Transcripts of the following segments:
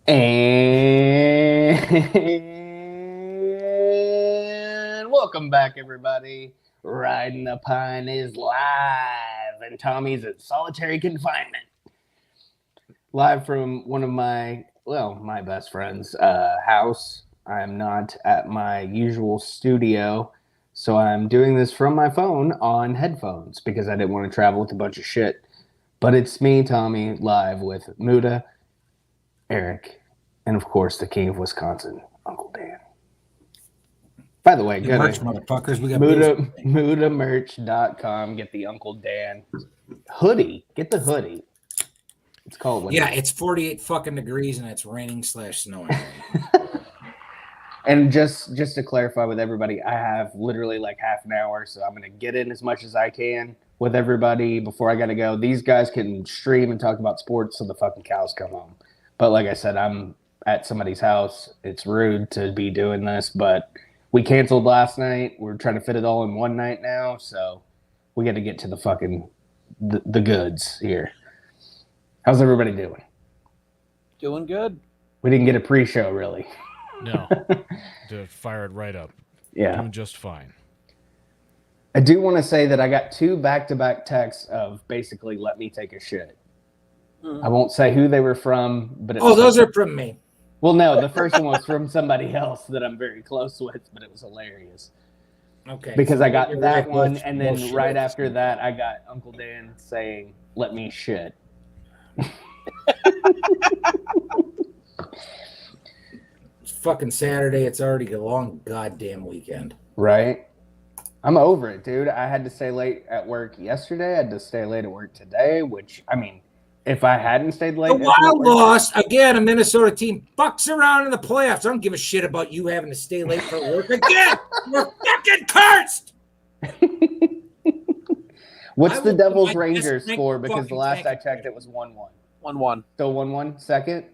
And welcome back, everybody. Ridin Opine is live, and Tommy's at solitary confinement. Live from one of my best friend's house. I'm not at my usual studio, so I'm doing this from my phone on headphones because I didn't want to travel with a bunch of shit. But it's me, Tommy, live with Muda, Eric, and of course the king of Wisconsin, Uncle Dan. By the way, go merch, to motherfuckers. We got mudamerch.com. Get the Uncle Dan hoodie. Get the hoodie. It's called what? Yeah, it's 48 fucking degrees and it's raining / snowing. And just to clarify with everybody, I have literally like half an hour, so I'm gonna get in as much as I can with everybody before I gotta go. These guys can stream and talk about sports till the fucking cows come home. But like I said, I'm at somebody's house. It's rude to be doing this, but we canceled last night. We're trying to fit it all in one night now, so we got to get to the fucking the goods here. How's everybody doing? Doing good. We didn't get a pre-show, really. No. To fire it right up. Yeah. Doing just fine. I do want to say that I got 2 back-to-back texts of basically let me take a shit. I won't say who they were from, but those are from me. Well, no, the first one was from somebody else that I'm very close with, but it was hilarious. Okay. Because so I got that right one, and then right after that, I got Uncle Dan saying, let me shit. It's fucking Saturday. It's already a long goddamn weekend. Right? I'm over it, dude. I had to stay late at work yesterday. I had to stay late at work today, which, I mean, if I hadn't stayed late... The Wild lost. Again, a Minnesota team fucks around in the playoffs. I don't give a shit about you having to stay late for work. Again, we're fucking cursed! What's the Devils Rangers score? Because the last I checked, it was 1-1. 1-1. Still 1-1? Second?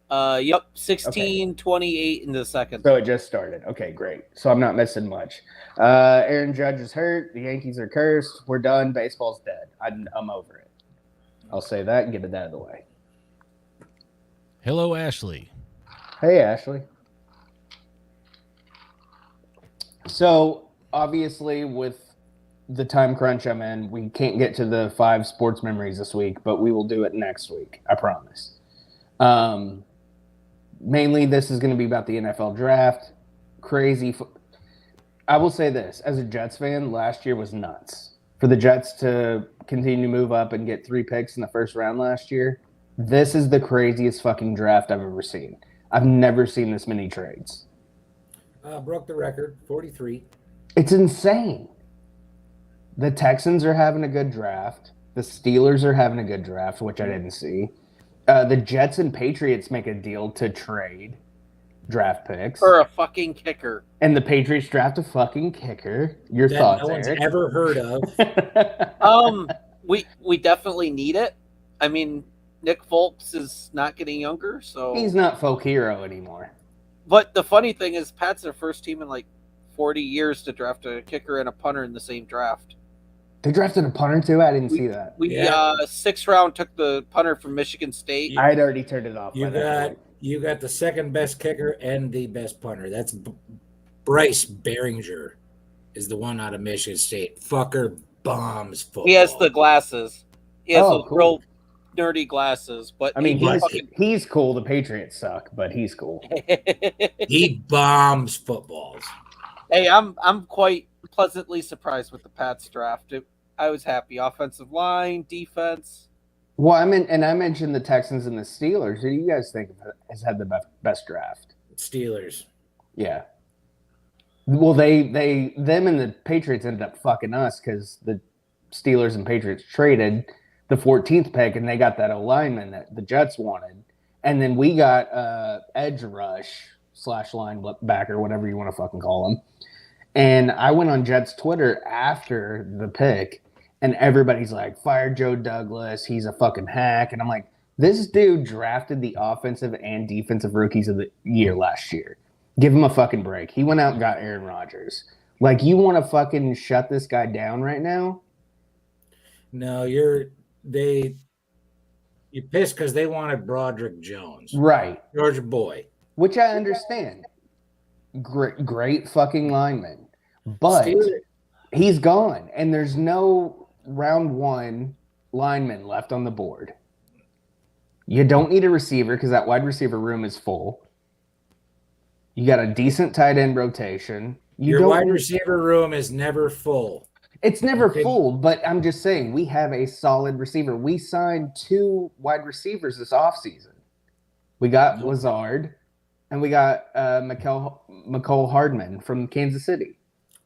Yep. 16-28 in the second. So it just started. Okay, great. So I'm not missing much. Aaron Judge is hurt. The Yankees are cursed. We're done. Baseball's dead. I'm over it. I'll say that and get it out of the way. Hello, Ashley. Hey, Ashley. So, obviously, with the time crunch I'm in, we can't get to the 5 sports memories this week, but we will do it next week. I promise. Mainly, this is going to be about the NFL draft. Crazy. I will say this. As a Jets fan, last year was nuts. For the Jets to continue to move up and get 3 picks in the first round last year, this is the craziest fucking draft I've ever seen. I've never seen this many trades. Broke the record, 43. It's insane. The Texans are having a good draft. The Steelers are having a good draft, which I didn't see. The Jets and Patriots make a deal to trade draft picks. For a fucking kicker. And the Patriots draft a fucking kicker. Your thoughts, no one's Eric? ever heard of. We definitely need it. I mean, Nick Folks is not getting younger, so he's not folk hero anymore. But the funny thing is, Pat's their first team in like 40 years to draft a kicker and a punter in the same draft. They drafted a punter too? I didn't see that. We 6th round took the punter from Michigan State. I had already turned it off. You got the second best kicker and the best punter. That's Bryce Behringer is the one out of Michigan State. Fucker bombs football. He has the glasses. He has those real nerdy glasses. But I mean, he's cool. The Patriots suck, but he's cool. He bombs footballs. Hey, I'm quite pleasantly surprised with the Pats draft. I was happy. Offensive line, defense. Well, I mentioned the Texans and the Steelers. Who do you guys think has had the best draft? Steelers. Yeah. Well, them and the Patriots ended up fucking us because the Steelers and Patriots traded the 14th pick and they got that lineman that the Jets wanted. And then we got edge rush / linebacker, whatever you want to fucking call him. And I went on Jets Twitter after the pick, and everybody's like, fire Joe Douglas. He's a fucking hack. And I'm like, this dude drafted the offensive and defensive rookies of the year last year. Give him a fucking break. He went out and got Aaron Rodgers. Like, you want to fucking shut this guy down right now? No, you're pissed because they wanted Broderick Jones. Right. Georgia boy. Which I understand. Great fucking lineman. But he's gone, and there's no round 1 lineman left on the board. You don't need a receiver because that wide receiver room is full. You got a decent tight end rotation. Your wide receiver room is never full. It's never Okay. full, but I'm just saying we have a solid receiver. We signed 2 wide receivers this offseason. We got No. Lazard, and we got McCole Hardman from Kansas City.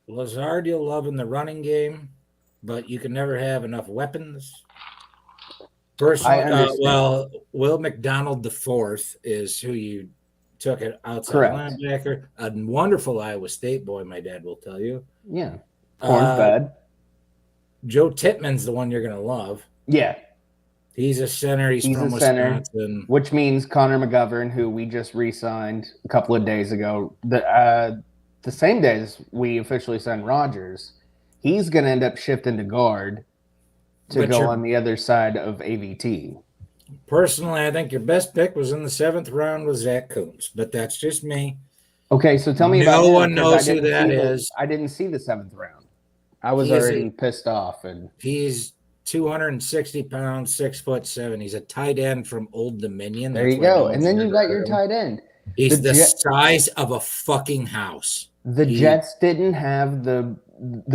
Lazard, you'll love in the running game, but you can never have enough weapons. Personally, understand. Will McDonald IV is who you took it outside Correct. linebacker. A wonderful Iowa State boy, my dad will tell you. Yeah. Corn's bad. Joe Tittman's the one you're going to love. Yeah. He's a center. He's from a center, Wisconsin. which means Connor McGovern, who we just re-signed a couple of days ago, the same day as we officially signed Rodgers, he's going to end up shifting to guard to But go you're- on the other side of AVT. Personally, I think your best pick was in the 7th round with Zach Coombs, but that's just me. Okay, so tell me about No him, one 'cause knows I who didn't that see is. I didn't see the 7th round. I was He is already pissed off. And He's 260 pounds, 6'7". He's a tight end from Old Dominion. there That's you why no go. one's And then you ever got heard your of him. tight end. He's the the Jet- size of a fucking house. The He- Jets didn't have the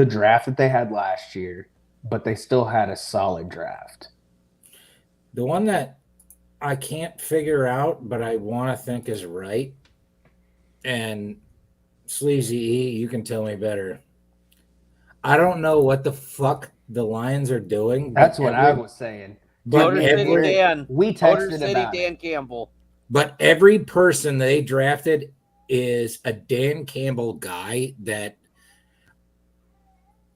draft that they had last year, but they still had a solid draft. The one that I can't figure out, but I want to think is right, and Sleazy E, you can tell me better. I don't know what the fuck the Lions are doing. but That's what I was saying. But Motor City every, Dan. We Motor texted City about Dan it. Campbell. but every person they drafted is a Dan Campbell guy that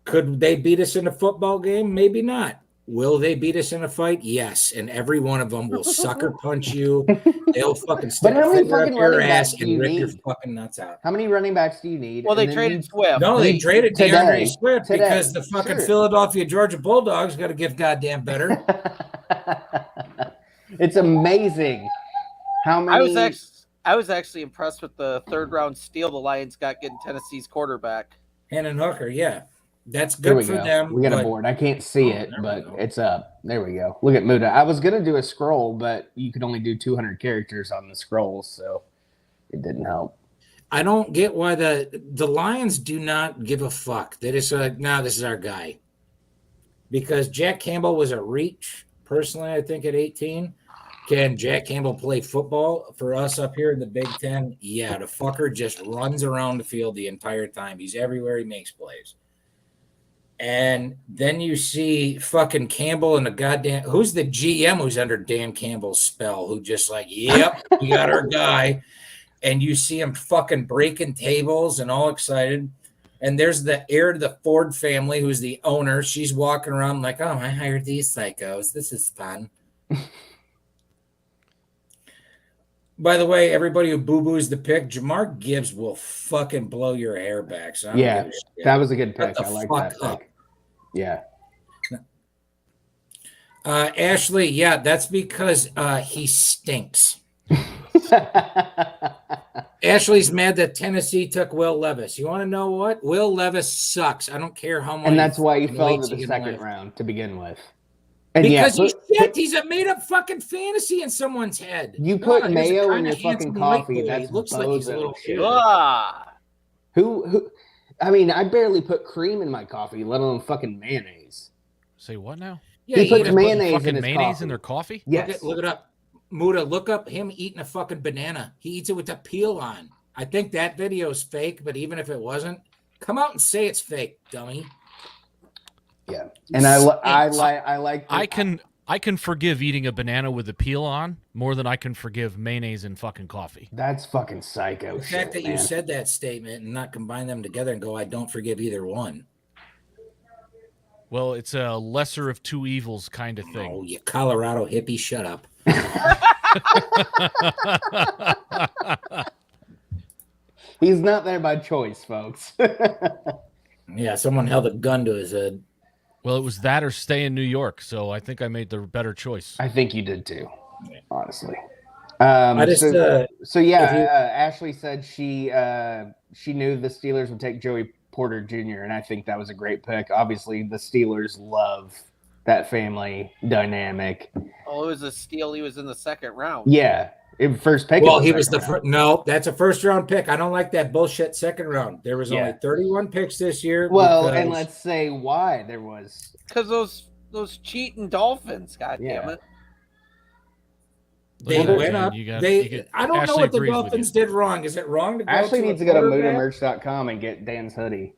could they beat us in a football game? Maybe not. Will they beat us in a fight? Yes. And every one of them will sucker punch you. They'll fucking stick how a many finger up fucking your running backs ass do and you rip your need? fucking nuts out. How many running backs do you need? Well, they And then traded Swift. No, they traded today. DeAndre Swift Today. because the fucking Sure. Philadelphia Georgia Bulldogs got to get goddamn better. It's amazing how many. I was actually impressed with the 3rd round steal the Lions got getting Tennessee's quarterback. Hendon Hooker, yeah. That's There we good for go. them. We got a but- board. I can't see it, there we but go. it's up. There we go. Look at Muda. I was gonna do a scroll, but you could only do 200 characters on the scrolls, so it didn't help. I don't get why the Lions do not give a fuck. They just like, nah, this is our guy. Because Jack Campbell was a reach, personally, I think, at 18. Can Jack Campbell play football for us up here in the Big Ten? Yeah, the fucker just runs around the field the entire time. He's everywhere. He makes plays. And then you see fucking Campbell and the goddamn – who's the GM who's under Dan Campbell's spell who just like, yep, we got our guy. And you see him fucking breaking tables and all excited. And there's the heir to the Ford family who's the owner. She's walking around like, oh, I hired these psychos. This is fun. By the way, everybody who boo-boos the pick, Jamar Gibbs will fucking blow your hair back. So I don't Yeah, give a shit. that was a good Shut pick. the I like fuck that up. pick. Yeah. Ashley, yeah, that's because he stinks. Ashley's mad that Tennessee took Will Levis. You want to know what? Will Levis sucks. I don't care how much. And that's why he fucking fell weights to the he can second lift. round to begin with. And Because yeah, he's a made-up fucking fantasy in someone's head. you put here's a mayo in kinda your fucking handsome white coffee. boy. That's He looks like he's a bozo little shit. kid. Ah, Who? I mean, I barely put cream in my coffee, let alone fucking mayonnaise. Say what now? Yeah, He you puts gotta mayonnaise in Fucking his mayonnaise coffee. in their coffee? Yes. Look it up. Muda, look up him eating a fucking banana. He eats it with the peel on. I think that video is fake, but even if it wasn't, come out and say it's fake, dummy. Yeah. And I like. I can forgive eating a banana with the peel on more than I can forgive mayonnaise and fucking coffee. That's fucking psycho The shit, fact that you man. said that statement and not combine them together and go, I don't forgive either one. Well, it's a lesser of two evils kind of Oh, thing. you Colorado hippie, shut up. He's not there by choice, folks. Yeah, someone held a gun to his head. Well, it was that or stay in New York, so I think I made the better choice. I think you did too, honestly. I just, So yeah, if you- Ashley said she knew the Steelers would take Joey Porter Jr., and I think that was a great pick. Obviously, the Steelers love that family dynamic. oh, it was a steal. He was in the 2nd round. Yeah, First pick. Well, of he was the second round. no. That's a first round pick. I don't like that bullshit second round. There was only Yeah. 31 picks this year. Well, and because let's say why there was. Because those cheating Dolphins, God damn Yeah. it. they Listen, went Dan, up. you got- They you got- I don't know Ashley what the agrees with Dolphins you. did wrong. Is it wrong to go Ashley to needs a to go to quarterback? moodamerch.com and get Dan's hoodie.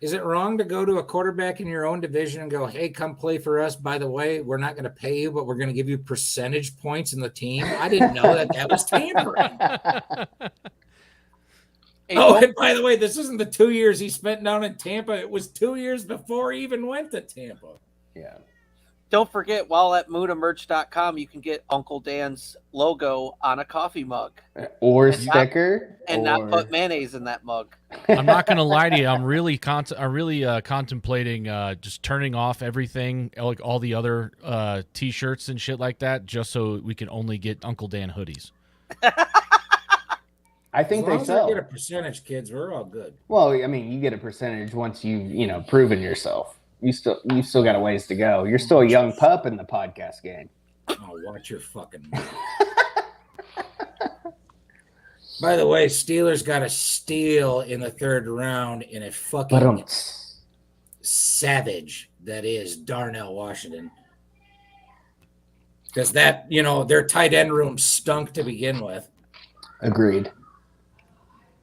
Is it wrong to go to a quarterback in your own division and go, hey, come play for us? By the way, we're not going to pay you, but we're going to give you percentage points in the team. I didn't know that was tampering. Hey, Oh, don't, and by the way, this isn't the 2 years he spent down in Tampa. It was 2 years before he even went to Tampa. Yeah. don't forget, while at moodamerch.com, you can get Uncle Dan's logo on a coffee mug Or And not- sticker. and or... not put mayonnaise in that mug. I'm not gonna lie to you. I'm really contemplating just turning off everything, like all the other T-shirts and shit like that, just so we can only get Uncle Dan hoodies. I think As long they as sell. I get a percentage, kids, we're all good. Well, I mean, you get a percentage once you've proven yourself. You still got a ways to go. You're still a young pup in the podcast game. Oh, watch your fucking mouth. By the way, Steelers got a steal in the third round in a fucking savage that is Darnell Washington. Because that, their tight end room stunk to begin with. Agreed.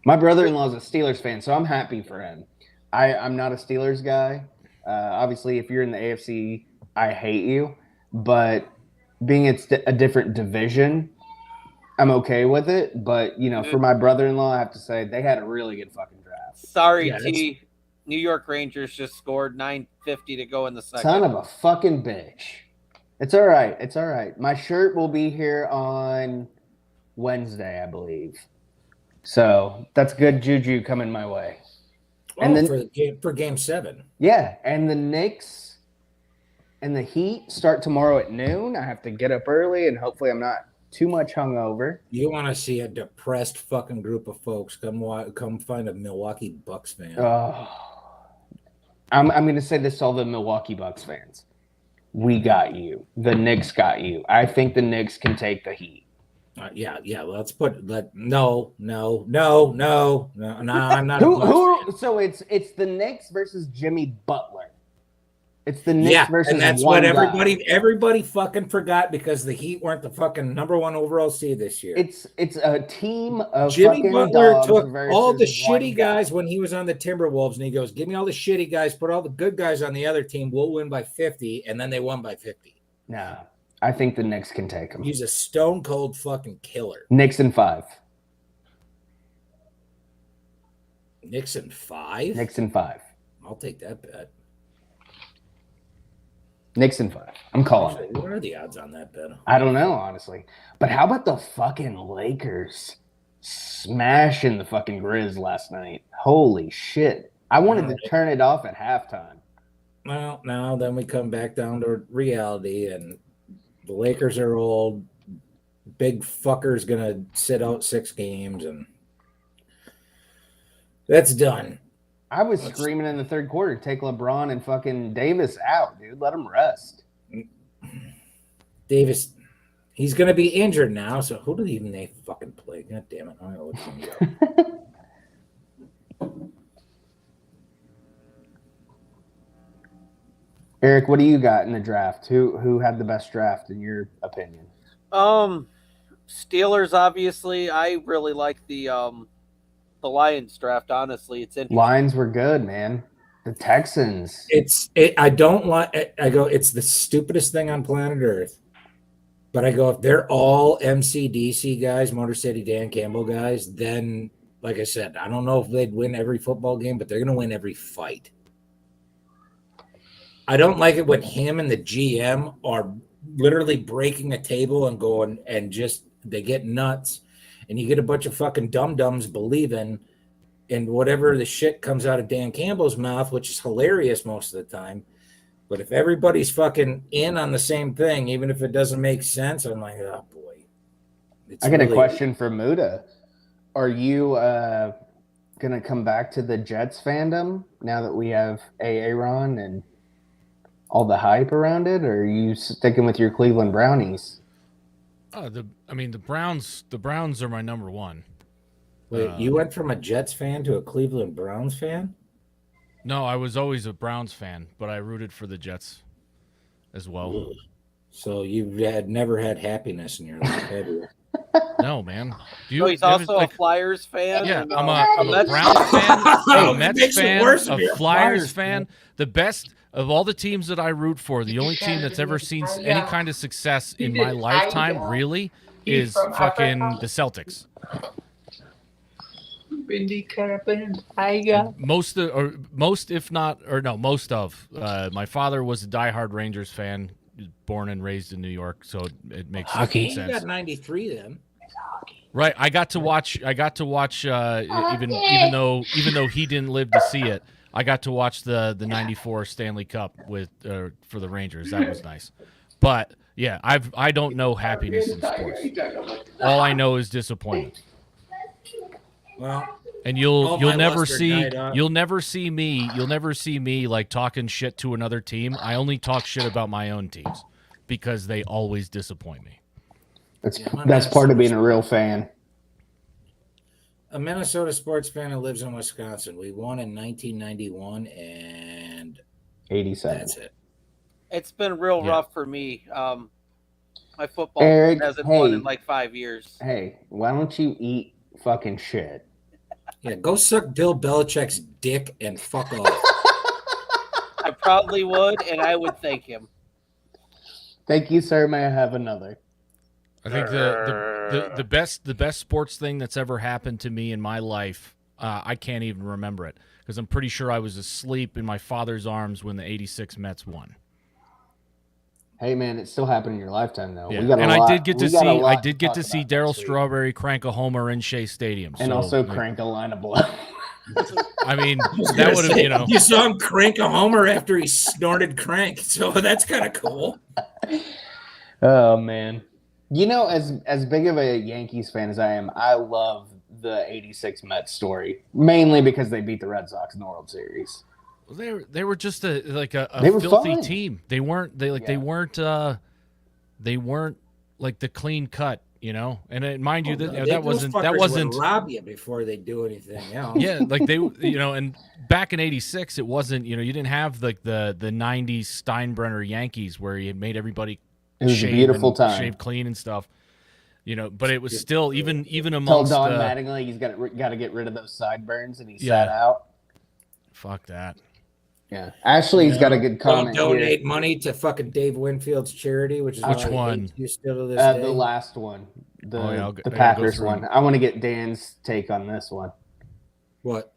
My brother-in-law is a Steelers fan, so I'm happy for him. I'm not a Steelers guy. Obviously, if you're in the AFC, I hate you. But being it's a different division, I'm okay with it. But, for my brother-in-law, I have to say they had a really good fucking draft. Sorry, Yeah, T. New York Rangers just scored 9:50 to go in the second. Son of a fucking bitch. It's all right. It's all right. My shirt will be here on Wednesday, I believe. So that's good juju coming my way. And then for game 7. Yeah, and the Knicks and the Heat start tomorrow at noon. I have to get up early, and hopefully I'm not too much hungover. You want to see a depressed fucking group of folks? Come find a Milwaukee Bucks fan. I'm going to say this to all the Milwaukee Bucks fans. We got you. The Knicks got you. I think the Knicks can take the Heat. Yeah. Let's put that. No. I'm not. So it's the Knicks versus Jimmy Butler. It's the Knicks versus and that's one what guy. everybody fucking forgot because the Heat weren't the fucking number 1 overall seed this year. It's a team of Jimmy fucking Butler dogs took versus all the one shitty guy. guys when he was on the Timberwolves, and he goes, "Give me all the shitty guys, put all the good guys on the other team. We'll win by 50," and then they won by 50. No, I think the Knicks can take him. He's a stone cold fucking killer. Knicks in 5. Knicks in 5. Knicks in 5. I'll take that bet. Knicks in 5. I'm calling it. What are the odds on that bet? I don't know, honestly. But how about the fucking Lakers smashing the fucking Grizz last night? Holy shit. I wanted to turn it off at halftime. Well, now then we come back down to reality, and the Lakers are old. Big fucker's gonna sit out 6 games, and that's done. I was screaming in the third quarter, take LeBron and fucking Davis out, dude. Let them rest. Davis, he's gonna be injured now, so who do even they fucking play? God damn it! I'm gonna look him up. Eric, what do you got in the draft? Who had the best draft in your opinion? Steelers, obviously. I really like the Lions draft. Honestly, it's interesting. Lions were good, man. The Texans. I don't like. I go. It's the stupidest thing on planet Earth. But I go, if they're all MCDC guys, Motor City Dan Campbell guys, then, like I said, I don't know if they'd win every football game, but they're going to win every fight. I don't like it when him and the GM are literally breaking a table and going and just they get nuts, and you get a bunch of fucking dum-dums believing in whatever the shit comes out of Dan Campbell's mouth, which is hilarious most of the time. But if everybody's fucking in on the same thing, even if it doesn't make sense, I'm like, oh boy. I got a question for Muda. Are you going to come back to the Jets fandom now that we have Aaron and all the hype around it, or are you sticking with your Cleveland Brownies? The Browns are my number one. Wait, you went from a Jets fan to a Cleveland Browns fan? No, I was always a Browns fan, but I rooted for the Jets as well. Ugh. So you had never had happiness in your life, have you? No, man. So he's also a Flyers fan. Yeah, and, I'm a Mets Browns fan, a Mets Makes it fan, worse if a you're a Flyers fan. The best of all the teams that I root for, the only team that's ever seen any kind of success in my lifetime, really, is fucking the Celtics. Most of my father was a diehard Rangers fan, born and raised in New York, so it makes sense. You got 93 then. Right, I got to watch even though he didn't live to see it. I got to watch the 94 Stanley Cup with for the Rangers. That was nice. But yeah, I don't know happiness in sports. All I know is disappointment. Well, and you'll never see me like talking shit to another team. I only talk shit about my own teams because they always disappoint me. That's part of being a real fan. A Minnesota sports fan who lives in Wisconsin. We won in 1991 and 87. That's it. It's been real rough for me. My football Eric, hasn't won in like 5 years. Hey, why don't you eat fucking shit? Yeah, go suck Bill Belichick's dick and fuck off. I probably would, and I would thank him. Thank you, sir. May I have another? I think the best sports thing that's ever happened to me in my life, I can't even remember it because I'm pretty sure I was asleep in my father's arms when the '86 Mets won. Hey man, it still happened in your lifetime though. Yeah. I did get to see Darryl Strawberry crank a homer in Shea Stadium, and also crank a line of blood. I mean, that would have You saw him crank a homer after he snorted crank, so that's kind of cool. Oh man. As big of a Yankees fan as I am, I love the '86 Mets story, mainly because they beat the Red Sox in the World Series. They were just a filthy fun. team. They weren't like the clean cut, And mind you, that wasn't rob you before they do anything else. Yeah, like they and back in '86, it wasn't you didn't have like the '90s Steinbrenner Yankees where you made everybody. It was a beautiful time. Shave clean and stuff, But it was still even Tell amongst. Don Mattingly he's got to get rid of those sideburns, and he sat out. Fuck that. Yeah, Ashley's got a good comment. Don't donate money to fucking Dave Winfield's charity, which one? You still to this day. The last one, the I Packers one. I want to get Dan's take on this one. What?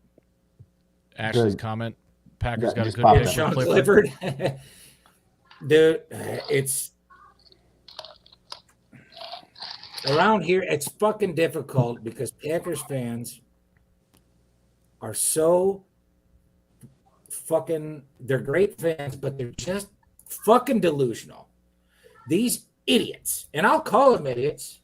Ashley's comment. Packers got a good pick. Sean Clifford. Dude, it's around here. It's fucking difficult because Packers fans are so fucking. They're great fans, but they're just fucking delusional. These idiots, and I'll call them idiots.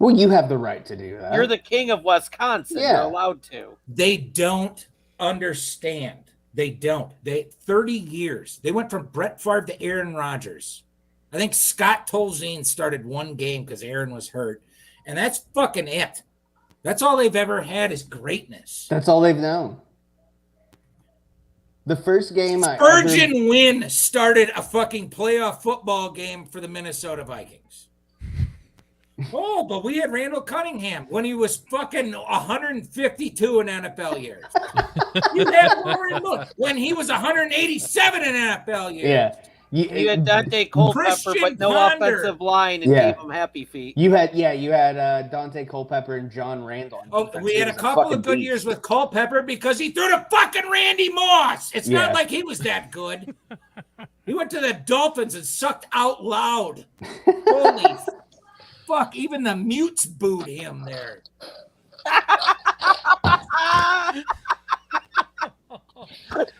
Well, you have the right to do that. You're the king of Wisconsin. Yeah. You're allowed to. They don't understand. They don't. 30 years. They went from Brett Favre to Aaron Rodgers. I think Scott Tolzien started one game because Aaron was hurt. And that's fucking it. That's all they've ever had is greatness. That's all they've known. The first game Spurgeon Wynn started a fucking playoff football game for the Minnesota Vikings. Oh, but we had Randall Cunningham when he was fucking 152 in NFL years. You had Rory Moore when he was 187 in NFL years. Yeah. You had Dante Culpepper, but no Ponder. offensive line, and gave him happy feet. You had Dante Culpepper and John Randall. Oh, we had a couple of good years with Culpepper because he threw to fucking Randy Moss. It's not like he was that good. He went to the Dolphins and sucked out loud. Holy fuck, even the mutes booed him there.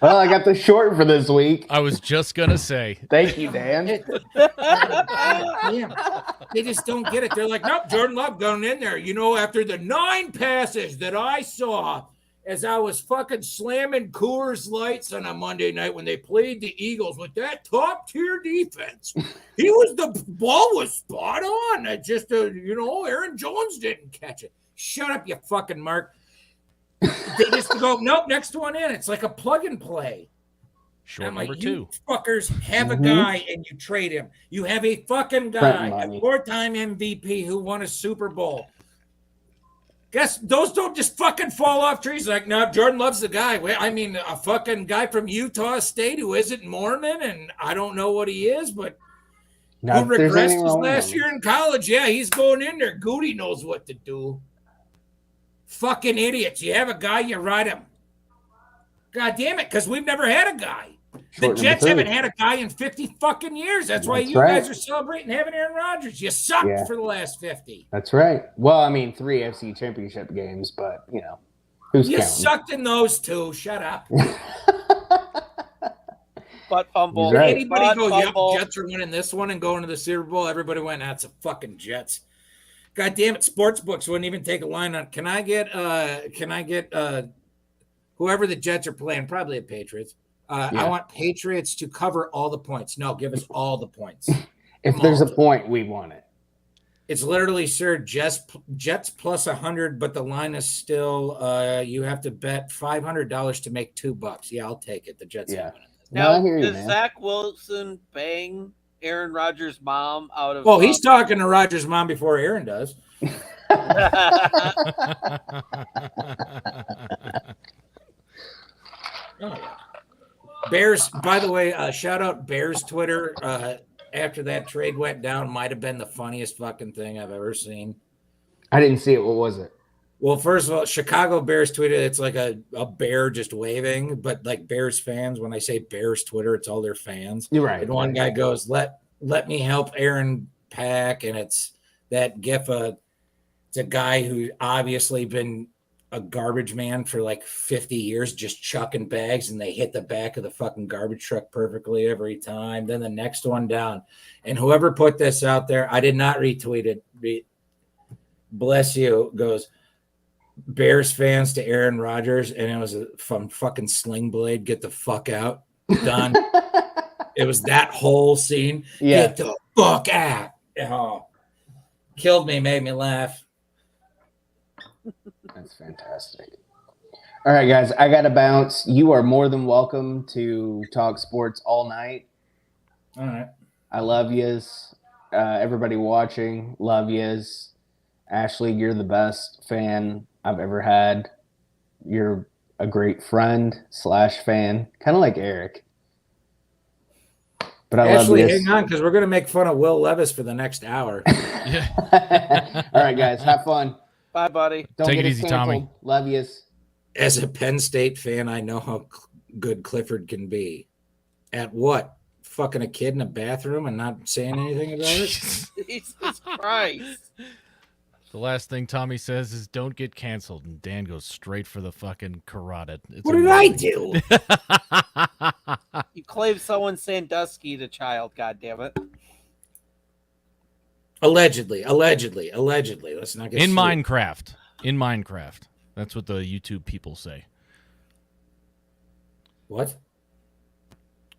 Well, I got the short for this week. I was just gonna say. Thank you, Dan. Damn. They just don't get it. They're like, nope, Jordan Love going in there. After the 9 passes that I saw, as I was fucking slamming Coors Lights on a Monday night when they played the Eagles with that top tier defense. The ball was spot on. It just, Aaron Jones didn't catch it. Shut up, you fucking Mark. They just go, nope, next one in. It's like a plug and play. Short like, number 2. you fuckers have a guy and you trade him. You have a fucking guy, a 4-time MVP who won a Super Bowl. Guess those don't just fucking fall off trees. Like, no, Jordan loves the guy. I mean, a fucking guy from Utah State who isn't Mormon, and I don't know what he is, but who regressed his last year in college. Yeah, he's going in there. Goody knows what to do. Fucking idiots. You have a guy, you ride him. God damn it, because we've never had a guy. The Jets haven't had a guy in 50 fucking years. That's why you guys are celebrating having Aaron Rodgers. You sucked for the last 50. That's right. Well, I mean, 3 FC championship games, but, who's counting? Sucked in those 2. Shut up. Butt fumble. Right. Anybody go, yep, Jets are winning this one and going to the Super Bowl? Everybody went, that's a fucking Jets. God damn it, sports books wouldn't even take a line on. Can I get whoever the Jets are playing, probably the Patriots. I want Patriots to cover all the points. No, give us all the points. If there's a point, we want it. It's literally, sir, Jets plus 100, but the line is still, you have to bet $500 to make $2. Yeah, I'll take it. The Jets are winning. Now, does Zach Wilson bang Aaron Rodgers' mom out of... Well, he's talking to Rodgers' mom before Aaron does. Oh, yeah. Bears, by the way, shout out Bears Twitter. After that trade went down, might have been the funniest fucking thing I've ever seen. I didn't see it. What was it? Well, first of all, Chicago Bears tweeted it's like a bear just waving, but like Bears fans, when I say Bears Twitter, it's all their fans. You're right. And one guy goes, let me help Aaron pack, and it's that gif of it's a guy who obviously been a garbage man for like 50 years, just chucking bags, and they hit the back of the fucking garbage truck perfectly every time. Then the next one down. And whoever put this out there, I did not retweet it. Bless you, goes Bears fans to Aaron Rodgers, and it was from fucking Sling Blade, get the fuck out. Done. It was that whole scene. Yeah. Get the fuck out. Oh. Killed me, made me laugh. That's fantastic. All right, guys, I got to bounce. You are more than welcome to talk sports all night. All right. I love yous. Everybody watching, love yous. Ashley, you're the best fan I've ever had. You're a great friend / fan, kind of like Eric. But I Ashley, love yous. hang on, because we're going to make fun of Will Levis for the next hour. All right, guys, have fun. Bye, buddy. Don't Take get it us easy, canceled. Tommy. Love yous. As a Penn State fan, I know how good Clifford can be. At what? Fucking a kid in a bathroom and not saying anything about it? Jesus Christ. The last thing Tommy says is don't get canceled, and Dan goes straight for the fucking carotid. It's What did I do? You claimed someone Sandusky to child, goddammit. Allegedly. Let's not get in sued. Minecraft. That's what the YouTube people say. What?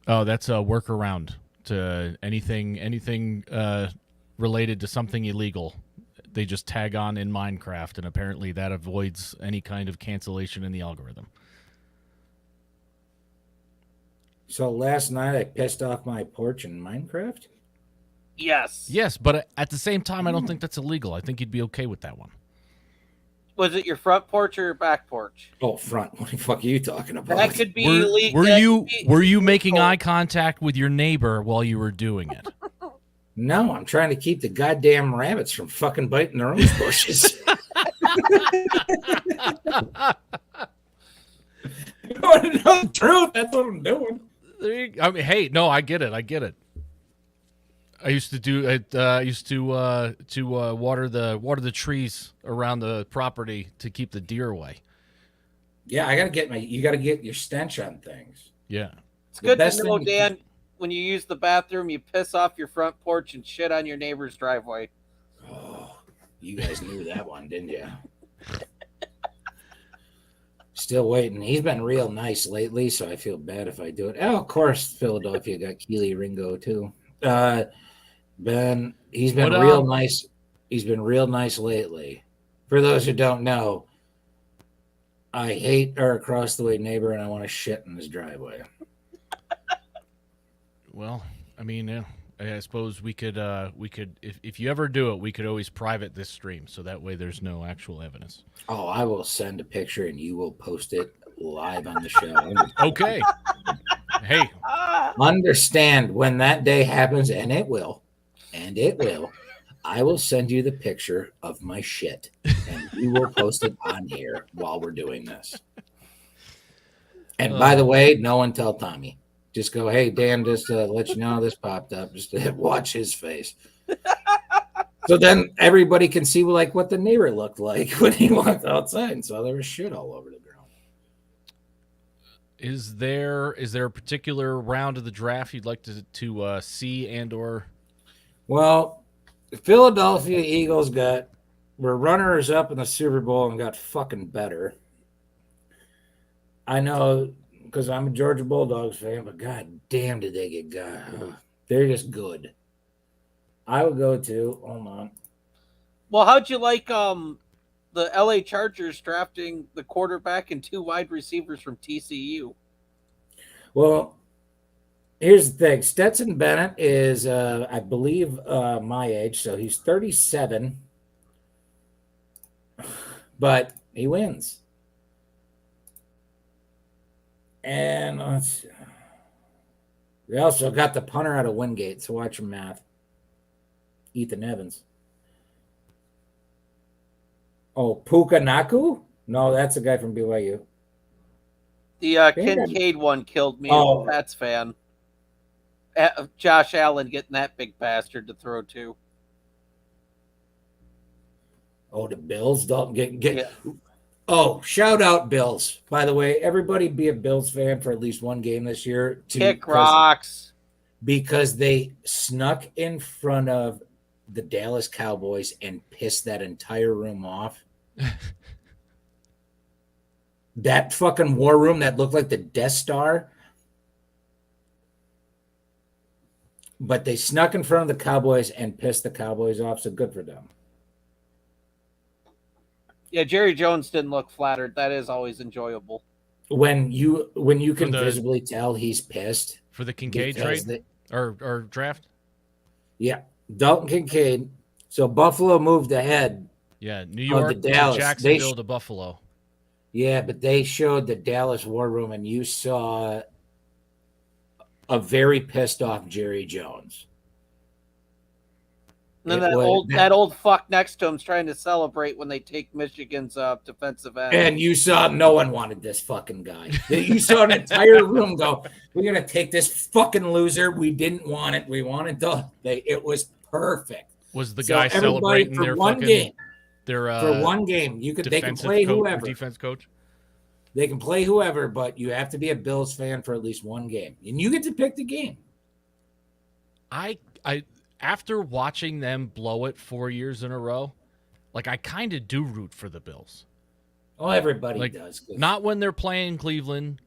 Oh, that's a workaround to anything related to something illegal. They just tag on in Minecraft, and apparently that avoids any kind of cancellation in the algorithm. So last night I pissed off my porch in Minecraft? Yes. Yes, but at the same time, I don't think that's illegal. I think you'd be okay with that one. Was it your front porch or your back porch? Oh, front. What the fuck are you talking about? That could be illegal. Were you making eye contact with your neighbor while you were doing it? No, I'm trying to keep the goddamn rabbits from fucking biting their own bushes. You want to know the truth? That's what I'm doing. I mean, hey, no, I get it. I used to do it. Water the trees around the property to keep the deer away. Yeah, you gotta get your stench on things. Yeah, It's good to know, Dan, when you use the bathroom, you piss off your front porch and shit on your neighbor's driveway. Oh, you guys knew that one, didn't you? Still waiting. He's been real nice lately, so I feel bad if I do it. Oh, of course, Philadelphia got Keely Ringo too. He's been What, real nice. He's been real nice lately. For those who don't know, I hate our across the way neighbor, and I want to shit in his driveway. Well, I mean, I suppose we could if you ever do it, we could always private this stream so that way there's no actual evidence. Oh, I will send a picture, and you will post it live on the show. Okay. Hey, Understand when that day happens, and it will. I will send you the picture of my shit, and we will post it on here while we're doing this. And by the way, no one tell Tommy. Just go, hey, Dan, just let you know this popped up. Just watch his face. So then everybody can see like what the neighbor looked like when he walked outside and saw there was shit all over the ground. is there a particular round of the draft you'd like to see and or? Well, the Philadelphia Eagles were runners up in the Super Bowl and got fucking better. I know because I'm a Georgia Bulldogs fan, but god damn did they get good. They're just good. I would go to, hold on. Well, how'd you like the LA Chargers drafting the quarterback and 2 wide receivers from TCU? Well, here's the thing. Stetson Bennett is, I believe, my age, so he's 37, but he wins. And we also got the punter out of Wingate, so watch your math. Ethan Evans. Oh, Puka Naku? No, that's a guy from BYU. The Kincaid one killed me as a Pats fan. Josh Allen getting that big bastard to throw to. Oh, the Bills don't get. Yeah. Oh, shout out Bills. By the way, everybody be a Bills fan for at least one game this year. Kick rocks. Because they snuck in front of the Dallas Cowboys and pissed that entire room off. That fucking war room that looked like the Death Star. But they snuck in front of the Cowboys and pissed the Cowboys off, so good for them. Yeah, Jerry Jones didn't look flattered. That is always enjoyable. When you can visibly tell he's pissed. For the Kincaid trade or draft? Yeah. Dalton Kincaid. So Buffalo moved ahead. Yeah, New York to Dallas. Jacksonville to Buffalo. Yeah, but they showed the Dallas War Room, and you saw a very pissed off Jerry Jones. And then that old fuck next to him's trying to celebrate when they take Michigan's defensive end. And you saw no one wanted this fucking guy. You saw an entire room go, we're going to take this fucking loser. We didn't want it. We wanted to. It was perfect. Was the guy celebrating for their one fucking game? Their for one game, they can play whoever. Defense coach. They can play whoever, but you have to be a Bills fan for at least one game, and you get to pick the game. I after watching them blow it 4 years in a row, like I kind of do root for the Bills. Oh, everybody does. Not when they're playing Cleveland,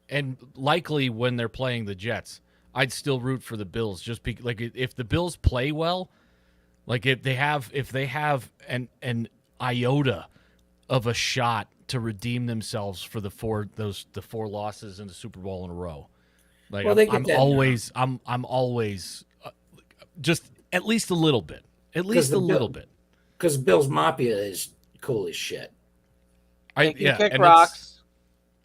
and likely when they're playing the Jets. I'd still root for the Bills just because, like, if the Bills play well, like if they have an iota of a shot to redeem themselves for the four losses in the Super Bowl in a row. Like well, I'm always just at least a little bit. At least a little bit. Because Bills Mafia is cool as shit. They can kick rocks.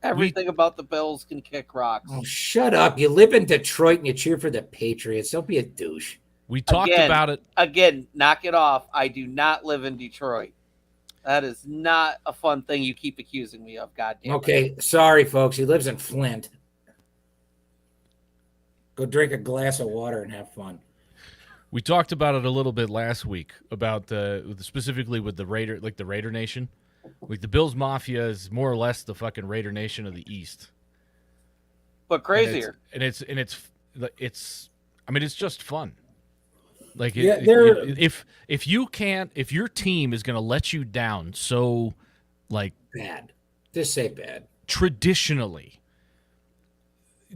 Everything about the Bills can kick rocks. Oh, shut up. You live in Detroit and you cheer for the Patriots. Don't be a douche. We talked about it. Again, knock it off. I do not live in Detroit. That is not a fun thing you keep accusing me of, goddamn. Okay, sorry, folks. He lives in Flint. Go drink a glass of water and have fun. We talked about it a little bit last week about specifically with the Raider Nation. Like the Bills Mafia is more or less the fucking Raider Nation of the East. But crazier. And it's I mean it's just fun. Like if your team is going to let you down so like bad, Just say bad. Traditionally,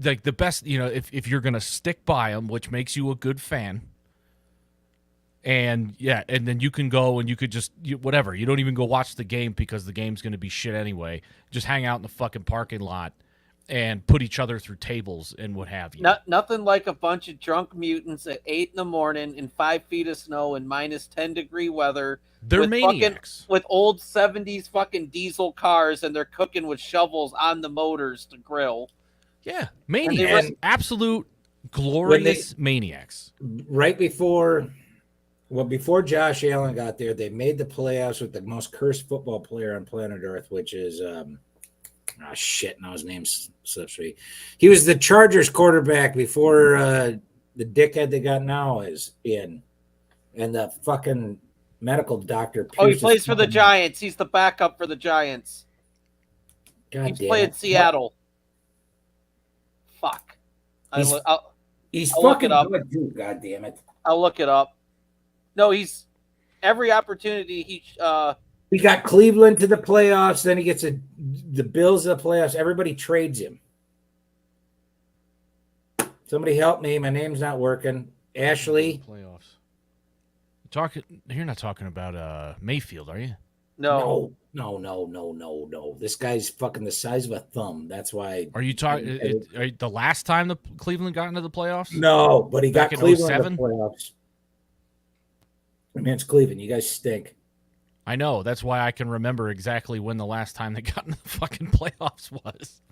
like the best, if you're gonna stick by them, which makes you a good fan, and then you can go and you could just whatever. You don't even go watch the game because the game's gonna be shit anyway. Just hang out in the fucking parking lot and put each other through tables and what have you. Nothing like a bunch of drunk mutants at 8 a.m. in 5 feet of snow and minus 10-degree weather. They're maniacs. With old 70s fucking diesel cars, and they're cooking with shovels on the motors to grill. Yeah, maniacs. Absolute glorious maniacs. Right before Josh Allen got there, they made the playoffs with the most cursed football player on planet Earth, which is now his name slips me. He was the Chargers quarterback before the dickhead they got now is in, and the fucking medical doctor. Oh, he plays for the Giants. He's the backup for the Giants. God He's playing Seattle. Fuck. He's I'll fucking look it up. good too. God damn it. I'll look it up. No, he's every opportunity he got Cleveland to the playoffs. Then he gets the Bills to the playoffs. Everybody trades him. Somebody help me. My name's not working. Ashley. Playoffs. You're not talking about Mayfield, are you? No. This guy's fucking the size of a thumb. That's why. Are you talking the last time the Cleveland got into the playoffs? No, but he Back got in Cleveland 07? in the playoffs. I mean, it's Cleveland. You guys stink. I know. That's why I can remember exactly when the last time they got in the fucking playoffs was.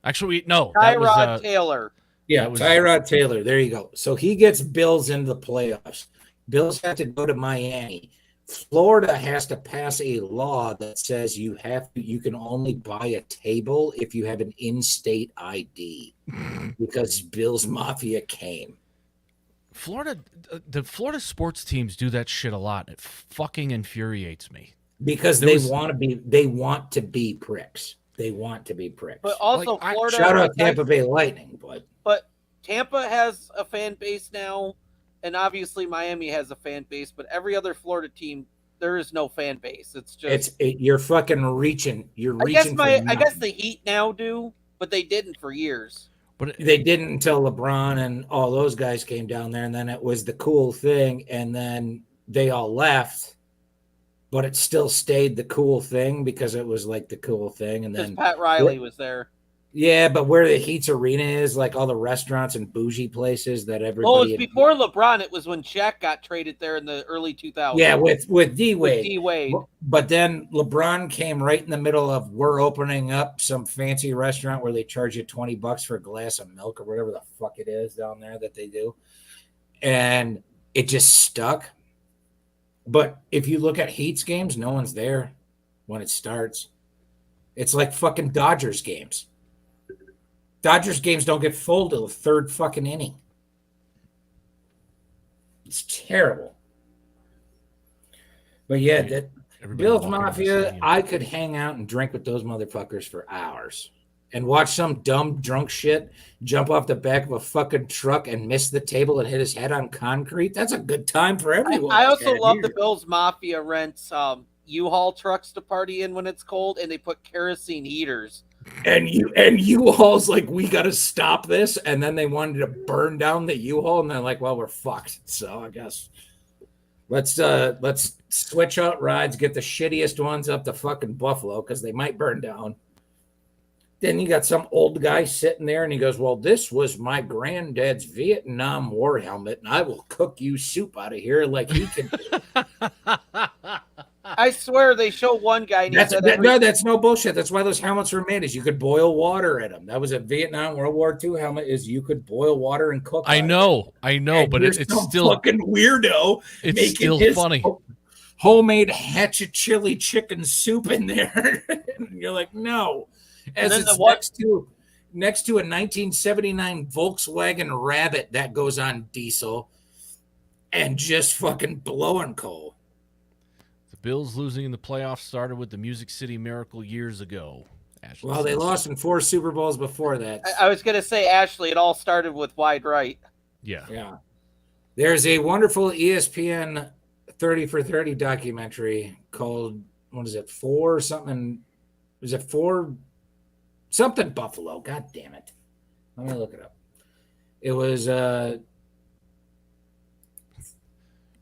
Actually, no. Tyrod Taylor. Yeah, Tyrod Taylor. There you go. So he gets Bills into the playoffs. Bills have to go to Miami. Florida has to pass a law that says you can only buy a table if you have an in-state ID because Bills Mafia came. The Florida sports teams do that shit a lot. It fucking infuriates me because they want to be pricks. They want to be pricks. But also, Florida. Shout out Tampa Bay Lightning, but Tampa has a fan base now, and obviously Miami has a fan base. But every other Florida team, there is no fan base. It's just you're fucking reaching. I guess the Heat now do, but they didn't for years. But they didn't until LeBron and all those guys came down there, and then it was the cool thing, and then they all left. But it still stayed the cool thing because it was like the cool thing. And then Pat Riley was there. Yeah, but where the Heat's arena is, like all the restaurants and bougie places that everybody. Well, it was before LeBron. It was when Shaq got traded there in the early 2000s. Yeah, with D-Wade. D-Wade. But then LeBron came right in the middle of we're opening up some fancy restaurant where they charge you $20 for a glass of milk or whatever the fuck it is down there that they do. And it just stuck. But if you look at Heat's games, no one's there when it starts. It's like fucking Dodgers games. Dodgers games don't get full till the third fucking inning. It's terrible. But yeah, that Bills Mafia, I could hang out and drink with those motherfuckers for hours and watch some dumb drunk shit jump off the back of a fucking truck and miss the table and hit his head on concrete. That's a good time for everyone. I also love the Bills Mafia rents U-Haul trucks to party in when it's cold, and they put kerosene heaters. And U-Haul's like, we got to stop this. And then they wanted to burn down the U-Haul, and they're like, well, we're fucked. So I guess let's switch out rides, get the shittiest ones up to fucking Buffalo because they might burn down. Then you got some old guy sitting there, and he goes, well, this was my granddad's Vietnam War helmet, and I will cook you soup out of here like he can do. I swear they show one guy. No, that's no bullshit. That's why those helmets were made, is you could boil water in them. That was a Vietnam World War II helmet, is you could boil water and cook. I know, but it's still fucking weirdo. It's still funny. Homemade hatchet chili chicken soup in there. And you're like, no. As it's next to a 1979 Volkswagen Rabbit that goes on diesel and just fucking blowing coal. The Bills losing in the playoffs started with the Music City Miracle years ago. Ashley well, they lost in 4 Super Bowls before that. I was going to say, Ashley, it all started with wide right. Yeah. There's a wonderful ESPN 30 for 30 documentary called, what is it, 4 something Was it 4 something Buffalo? God damn it. Let me look it up. It was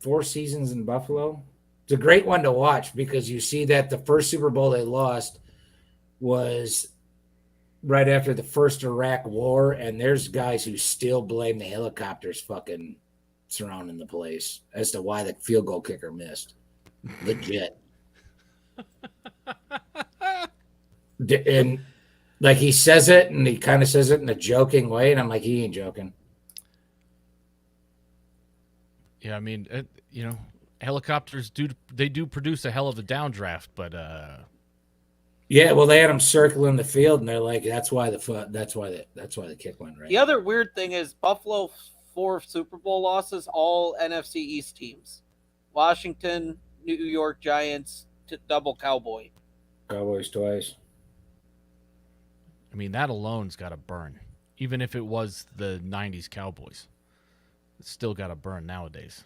4 seasons in Buffalo. It's a great one to watch because you see that the first Super Bowl they lost was right after the first Iraq war, and there's guys who still blame the helicopters fucking surrounding the place as to why the field goal kicker missed. Legit. And like he says it, and he kind of says it in a joking way, and I'm like, he ain't joking. Yeah, I mean, helicopters do produce a hell of a downdraft, but yeah, well, they had them circling the field, and they're like, that's why the kick went right. The other weird thing is Buffalo 4 Super Bowl losses, all NFC East teams. Washington, New York Giants, double Cowboys twice. I mean, that alone's got to burn. Even if it was the 90s Cowboys, it's still got to burn nowadays.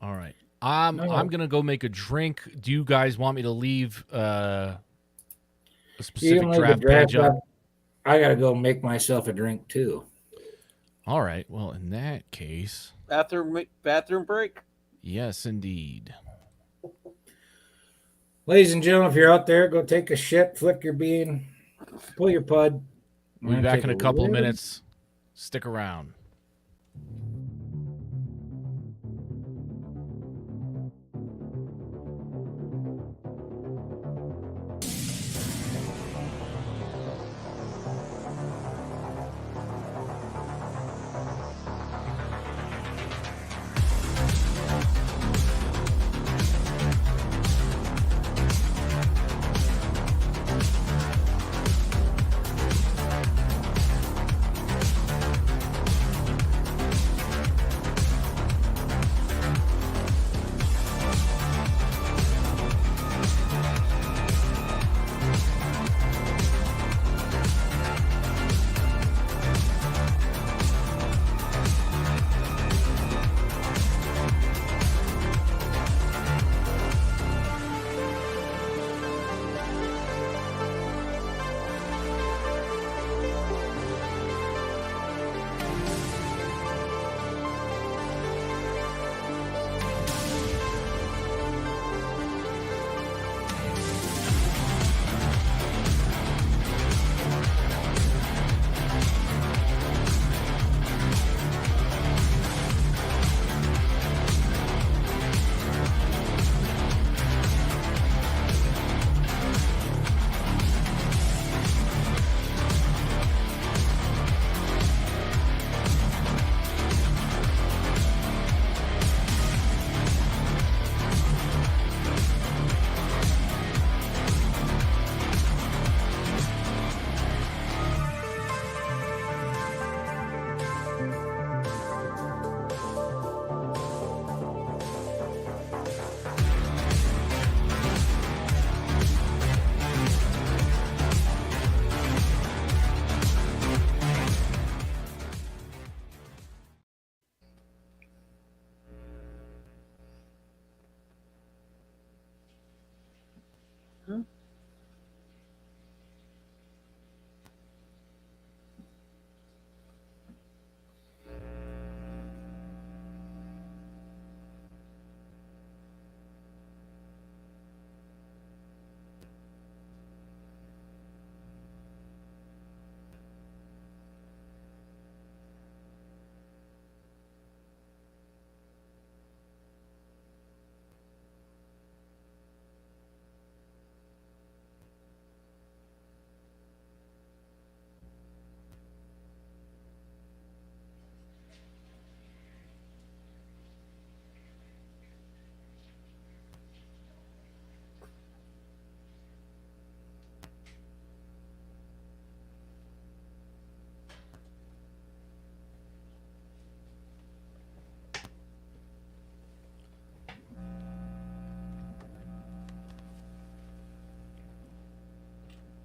All right. I'm going to go make a drink. Do you guys want me to leave a specific draft page up? I got to go make myself a drink, too. All right. Well, in that case... Bathroom break? Yes, indeed. Ladies and gentlemen, if you're out there, go take a shit, flick your bean, pull your pud. We'll be back in a couple of minutes. Stick around.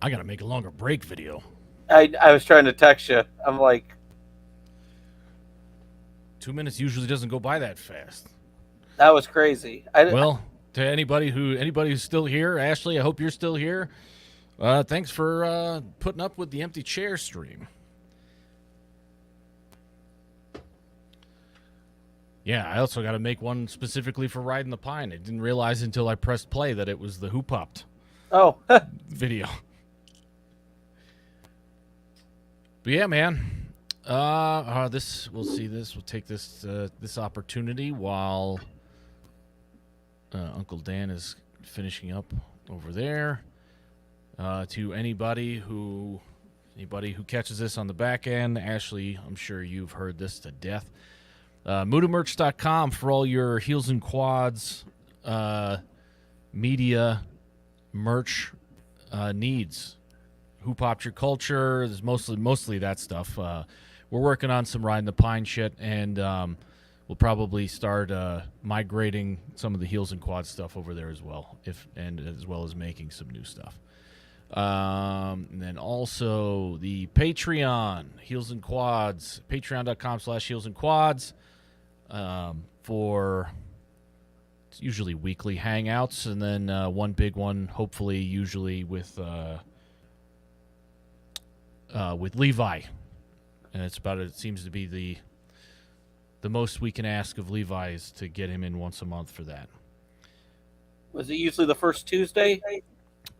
I got to make a longer break video. I was trying to text you. I'm like... 2 minutes usually doesn't go by that fast. That was crazy. Well, to anybody who's still here, Ashley, I hope you're still here. Thanks for putting up with the empty chair stream. Yeah, I also got to make one specifically for Riding the Pine. I didn't realize until I pressed play that it was the Who Popped Oh, video. But yeah, man. We'll see this. We'll take this opportunity while Uncle Dan is finishing up over there. To anybody who catches this on the back end, Ashley, I'm sure you've heard this to death. MudaMerch.com for all your Heels and Quads media merch needs. Who Popped Your Culture? There's mostly that stuff. We're working on some Riding the Pine shit, and we'll probably start migrating some of the Heels and Quads stuff over there as well, as well as making some new stuff. And then also the Patreon, Heels and Quads, patreon.com/Heels and Quads, for it's usually weekly hangouts, and then one big one, hopefully, usually with Levi, and it seems to be the most we can ask of Levi is to get him in once a month for that. was it usually the first Tuesday?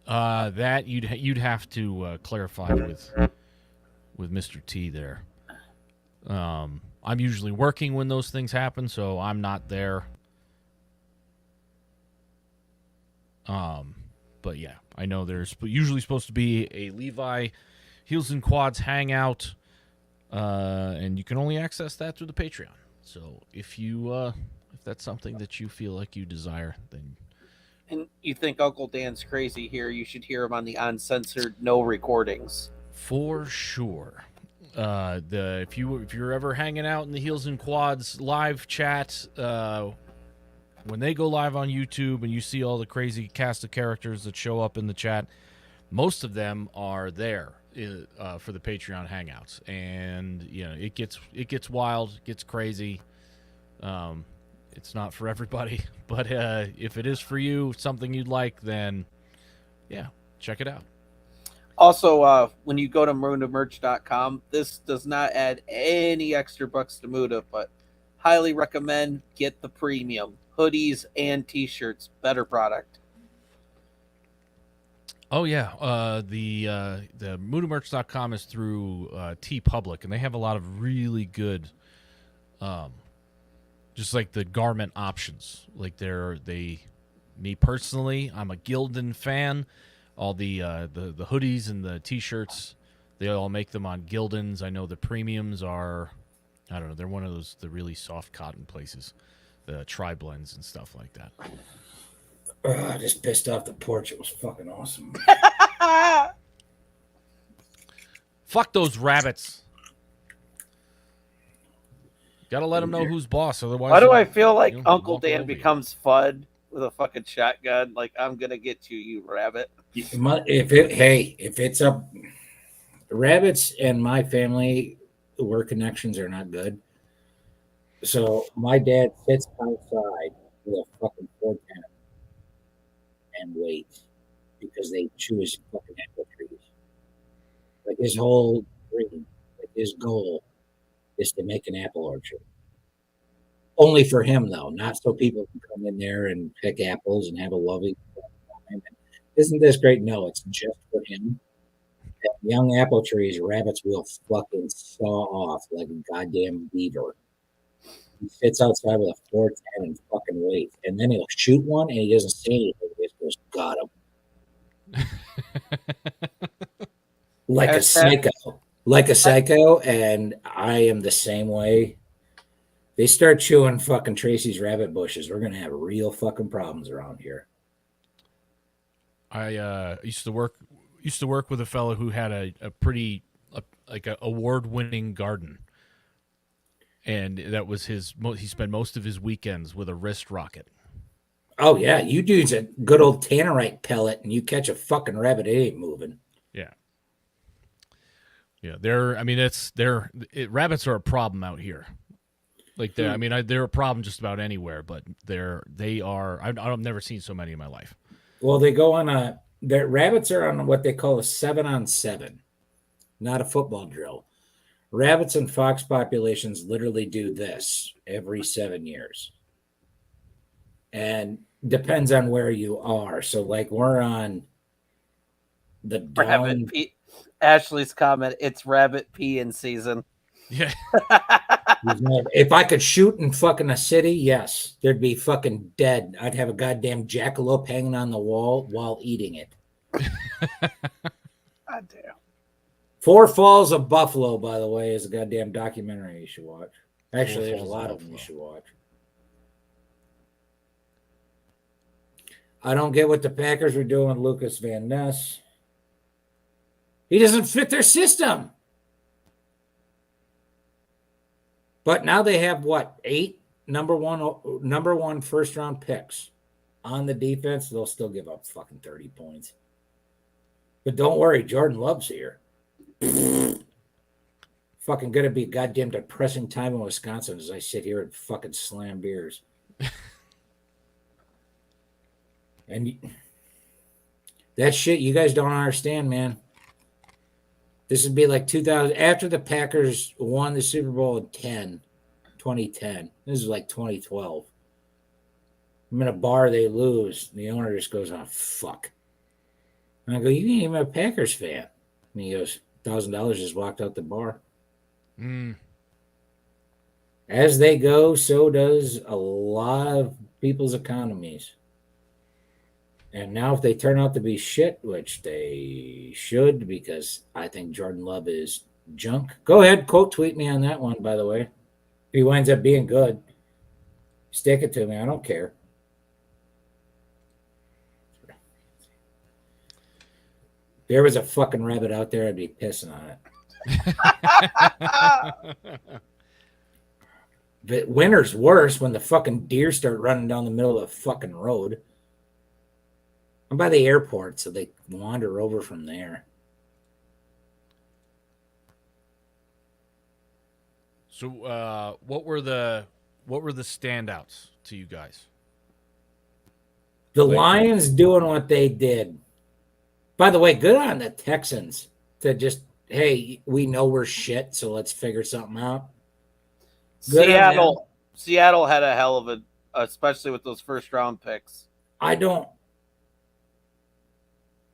That you'd have to clarify with Mr. T there. I'm usually working when those things happen, so I'm not there. But yeah, I know there's usually supposed to be a Levi Heels and Quads hangout, and you can only access that through the Patreon. So if that's something that you feel like you desire, then. And you think Uncle Dan's crazy here, you should hear him on the uncensored no recordings. For sure. If you're ever hanging out in the Heels and Quads live chat, when they go live on YouTube and you see all the crazy cast of characters that show up in the chat, most of them are there for the Patreon hangouts, and it gets wild, it gets crazy. It's not for everybody, but if it is for you, something you'd like, then yeah, check it out. Also, when you go to MudaMerch.com, this does not add any extra bucks to Muda, but highly recommend get the premium hoodies and t-shirts. Better product. Oh yeah, the MudaMerch.com is through TeePublic, and they have a lot of really good just like the garment options. Like me personally, I'm a Gildan fan. All the hoodies and the t-shirts, they all make them on Gildans. I know the premiums are, I don't know, they're one of the really soft cotton places, the tri-blends and stuff like that. I just pissed off the Porch. It was fucking awesome. Fuck those rabbits. Gotta let them know who's boss, otherwise. Why do I feel like Uncle walk Dan over becomes Fudd with a fucking shotgun? Like, I'm gonna get you, you rabbit. If it's up, rabbits and my family, work connections are not good. So my dad sits outside with a fucking 410 and waits because they chew his fucking apple trees. Like his whole dream, like his goal is to make an apple orchard. Only for him, though, not so people can come in there and pick apples and have a lovely time. Isn't this great? No, it's just for him. At young apple trees, rabbits will fucking saw off like a goddamn beaver. He sits outside with a 410 and fucking waits. And then he'll shoot one and he doesn't say anything. He just goes, got him. Like a psycho. Like a psycho, and I am the same way. They start chewing fucking Tracy's rabbit bushes, we're gonna have real fucking problems around here. I used to work with a fellow who had a pretty award-winning garden, and that was he spent most of his weekends with a wrist rocket. Oh yeah, you dude's a good old tannerite pellet, and you catch a fucking rabbit, it ain't moving. Yeah. Yeah, rabbits are a problem out here. Like I mean, they're a problem just about anywhere, but they are. I've never seen so many in my life. Well, they go on their rabbits are on what they call a 7-on-7, not a football drill. Rabbits and fox populations literally do this every 7 years. And depends on where you are. So, like, we're on the dawn. Ashley's comment, it's rabbit peeing season. Yeah. If I could shoot in fucking a city, yes, there'd be fucking dead. I'd have a goddamn jackalope hanging on the wall while eating it. God damn. Four Falls of Buffalo, by the way, is a goddamn documentary you should watch. Actually, there's a lot of them you should watch. I don't get what the Packers were doing with Lucas Van Ness. He doesn't fit their system. But now they have what, 8 number one first round picks on the defense. They'll still give up fucking 30 points. But don't worry, Jordan Love's here. Fucking gonna be a goddamn depressing time in Wisconsin as I sit here and fucking slam beers. And that shit you guys don't understand, man. This would be like 2000 after the Packers won the Super Bowl in 2010. This is like 2012. I'm in a bar, they lose. The owner just goes, "Oh, fuck." And I go, "You ain't even a Packers fan." And he goes, $1,000 just walked out the bar. As they go, so does a lot of people's economies. And now if they turn out to be shit, which they should, because I think Jordan Love is junk. Go ahead, quote tweet me on that one, by the way. If he winds up being good, stick it to me. I don't care. If there was a fucking rabbit out there, I'd be pissing on it. But winter's worse when the fucking deer start running down the middle of the fucking road. I'm by the airport, so they wander over from there. So, what were the standouts to you guys? The Lions doing what they did. By the way, good on the Texans to just, hey, we know we're shit, so let's figure something out. Good Seattle had a hell of a, especially with those first round picks. I don't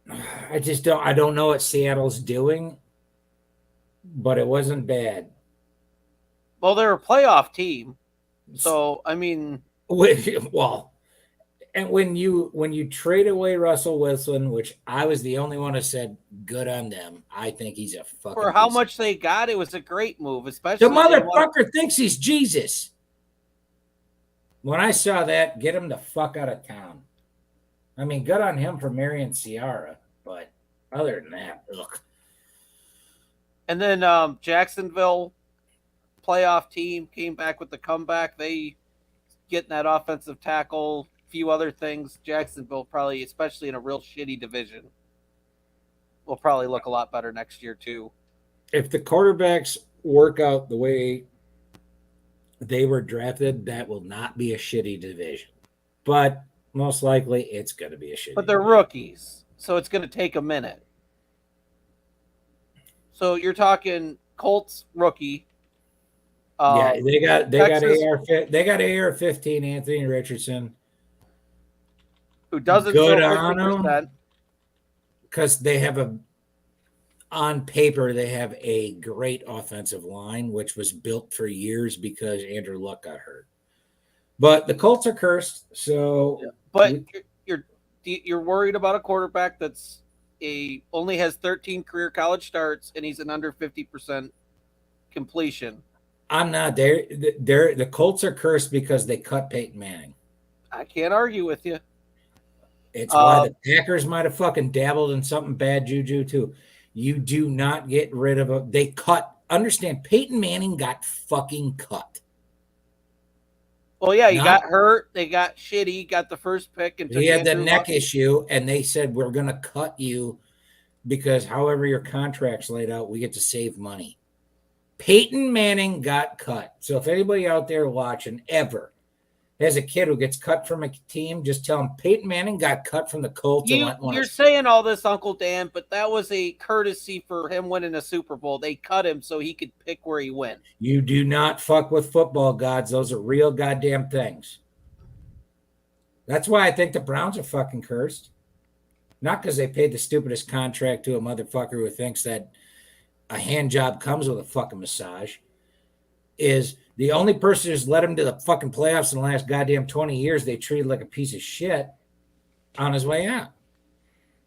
know what Seattle's doing, but it wasn't bad. Well, they're a playoff team. So, I mean, well, and when you trade away Russell Wilson, which I was the only one who said good on them, I think he's a fucking for how much they got, it was a great move, especially the motherfucker thinks he's Jesus. When I saw that, get him the fuck out of town. I mean, good on him for marrying Ciara, but other than that, ugh. And then Jacksonville, playoff team, came back with the comeback. They getting that offensive tackle, few other things. Jacksonville probably, especially in a real shitty division, will probably look a lot better next year too. If the quarterbacks work out the way they were drafted, that will not be a shitty division. But most likely, it's going to be a shitty. But they're rookies, so it's going to take a minute. So you're talking Colts rookie. Yeah, they got Texas, AR-15 Anthony Richardson, who doesn't good throw on 50%. him because they have on paper they have a great offensive line, which was built for years because Andrew Luck got hurt. But the Colts are cursed, so. Yeah. But you're worried about a quarterback that's only has 13 career college starts and he's an under 50% completion. I'm not there. The Colts are cursed because they cut Peyton Manning. I can't argue with you. It's why the Packers might have fucking dabbled in something bad juju too. You do not get rid of they cut. Understand, Peyton Manning got fucking cut. Well, yeah, he got hurt. They got shitty. Got the first pick, and he had the neck issue, and they said we're going to cut you because however your contract's laid out, we get to save money. Peyton Manning got cut. So if anybody out there watching ever has a kid who gets cut from a team, just tell them Peyton Manning got cut from the Colts. You're saying all this, Uncle Dan, but that was a courtesy for him winning a Super Bowl. They cut him so he could pick where he went. You do not fuck with football gods. Those are real goddamn things. That's why I think the Browns are fucking cursed. Not because they paid the stupidest contract to a motherfucker who thinks that a hand job comes with a fucking massage. Is the only person who's led him to the fucking playoffs in the last goddamn 20 years they treated like a piece of shit on his way out.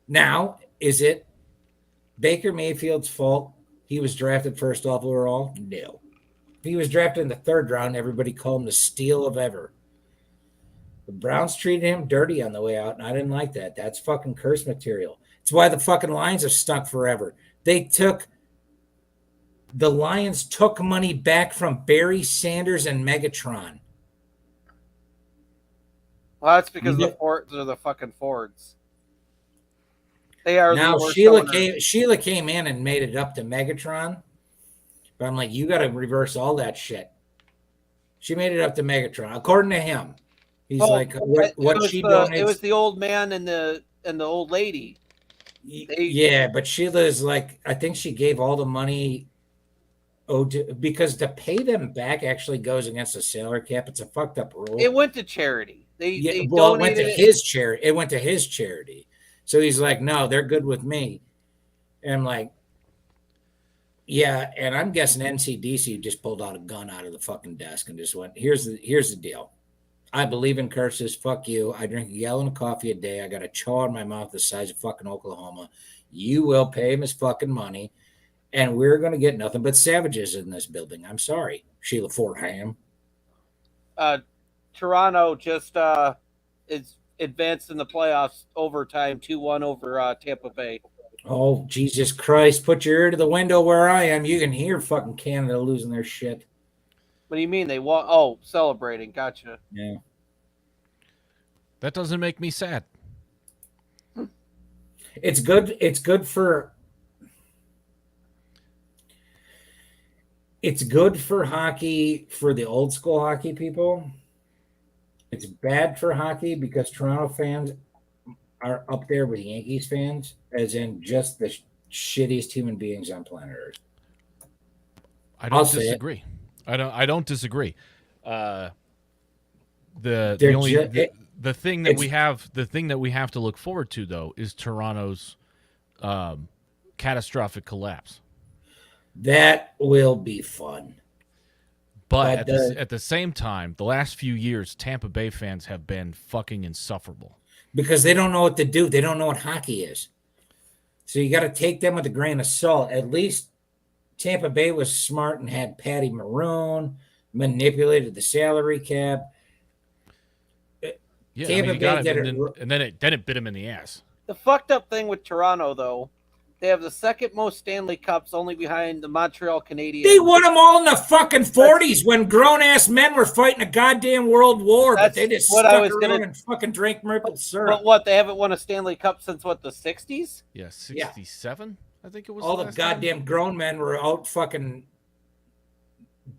Now, is it Baker Mayfield's fault he was drafted first overall? No. If he was drafted in the third round, everybody called him the steal of ever. The Browns treated him dirty on the way out, and I didn't like that. That's fucking curse material. It's why the fucking Lions have stunk forever. The Lions took money back from Barry Sanders and Megatron. Well, that's because the Fords are the fucking Fords. They are. Now Sheila came in and made it up to Megatron, but I'm like, you got to reverse all that shit. She made it up to Megatron, according to him. He's like, what she donates. It was the old man and the old lady. Yeah, but Sheila's like, I think she gave all the money. Because to pay them back actually goes against the salary cap. It's a fucked up rule. It went to charity. It went to his charity. It went to his charity. So he's like, no, they're good with me. And I'm like, yeah. And I'm guessing NCDC just pulled out a gun out of the fucking desk and just went, here's the deal. I believe in curses. Fuck you. I drink a gallon of coffee a day. I got a chaw in my mouth the size of fucking Oklahoma. You will pay him his fucking money. And we're going to get nothing but savages in this building. I'm sorry, Sheila Fordham. Toronto just is advanced in the playoffs overtime 2-1 over Tampa Bay. Oh, Jesus Christ. Put your ear to the window where I am. You can hear fucking Canada losing their shit. What do you mean? They won? Oh, celebrating. Gotcha. Yeah. That doesn't make me sad. It's good. It's good for hockey for the old school hockey people. It's bad for hockey because Toronto fans are up there with Yankees fans, as in just the shittiest human beings on planet Earth. I don't disagree. I don't disagree. The thing that we have to look forward to though is Toronto's catastrophic collapse. That will be fun. But at the same time, the last few years, Tampa Bay fans have been fucking insufferable. Because they don't know what to do. They don't know what hockey is. So you got to take them with a grain of salt. At least Tampa Bay was smart and had Patty Maroon, manipulated the salary cap. Yeah, Tampa Bay did it, and then it bit him in the ass. The fucked up thing with Toronto, though, they have the second most Stanley Cups, only behind the Montreal Canadiens. They won them all in the fucking 40s when grown-ass men were fighting a goddamn world war, but they just stuck around and fucking drank maple syrup. But what, they haven't won a Stanley Cup since, what, the 60s? Yeah, 67, I think it was. All the goddamn grown men were out fucking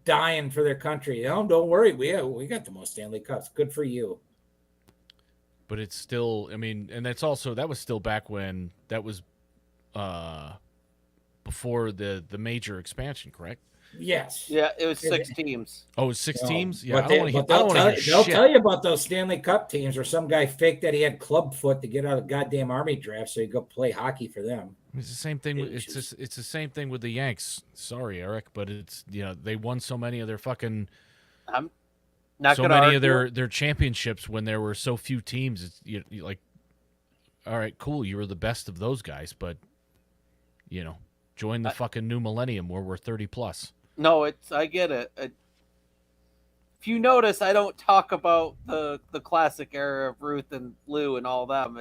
dying for their country. Oh, don't worry, we got the most Stanley Cups. Good for you. But it's still, I mean, and that was still back when that was before the major expansion, correct? Yes. Yeah, it was 6 teams. Oh, it was 6 teams? Yeah, they'll tell you about those Stanley Cup teams where some guy faked that he had clubfoot to get out of the goddamn Army draft so he'd go play hockey for them. It's the same thing. It's the same thing with the Yanks. Sorry, Eric, but it's, they won so many of their fucking of their championships when there were so few teams. It's you like, all right, cool, you were the best of those guys, but join the fucking new millennium where we're 30 plus. No, I get it. If you notice, I don't talk about the classic era of Ruth and Lou and all them.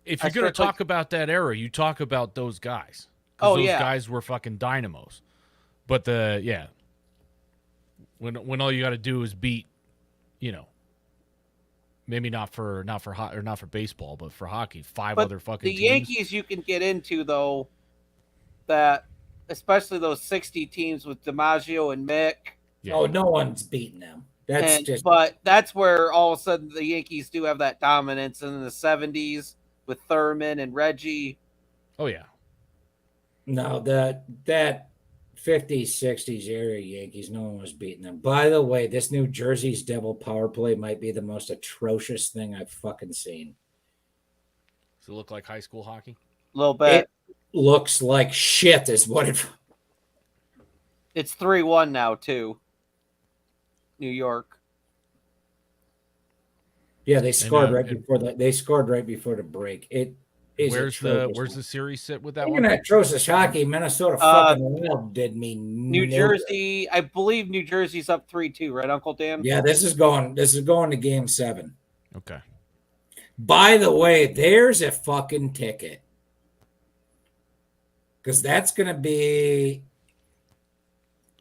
If you're going to talk about that era, you talk about those guys. Oh, those guys were fucking dynamos. But when all you got to do is beat, maybe not for baseball, but for hockey, other fucking teams. The Yankees you can get into though, that especially those 60 teams with DiMaggio and Mick. Yeah. Oh, no one's beating them. But that's where all of a sudden the Yankees do have that dominance in the 70s with Thurman and Reggie. Oh yeah. No, that 50s, 60s era Yankees, no one was beating them. By the way, this New Jersey's Devil power play might be the most atrocious thing I've fucking seen. Does it look like high school hockey? A little bit. It looks like shit is what it... It's 3-1 now, too. New York. Yeah, they scored And, right before the break. It is Where's atrocious. the series sit with that Even one? atrocious hockey, Minnesota fucking Wild did me New no Jersey, I believe New Jersey's up 3-2, right, Uncle Dan? good. Yeah, this is going to game 7. Okay. By the way, there's a fucking ticket. Because that's going to be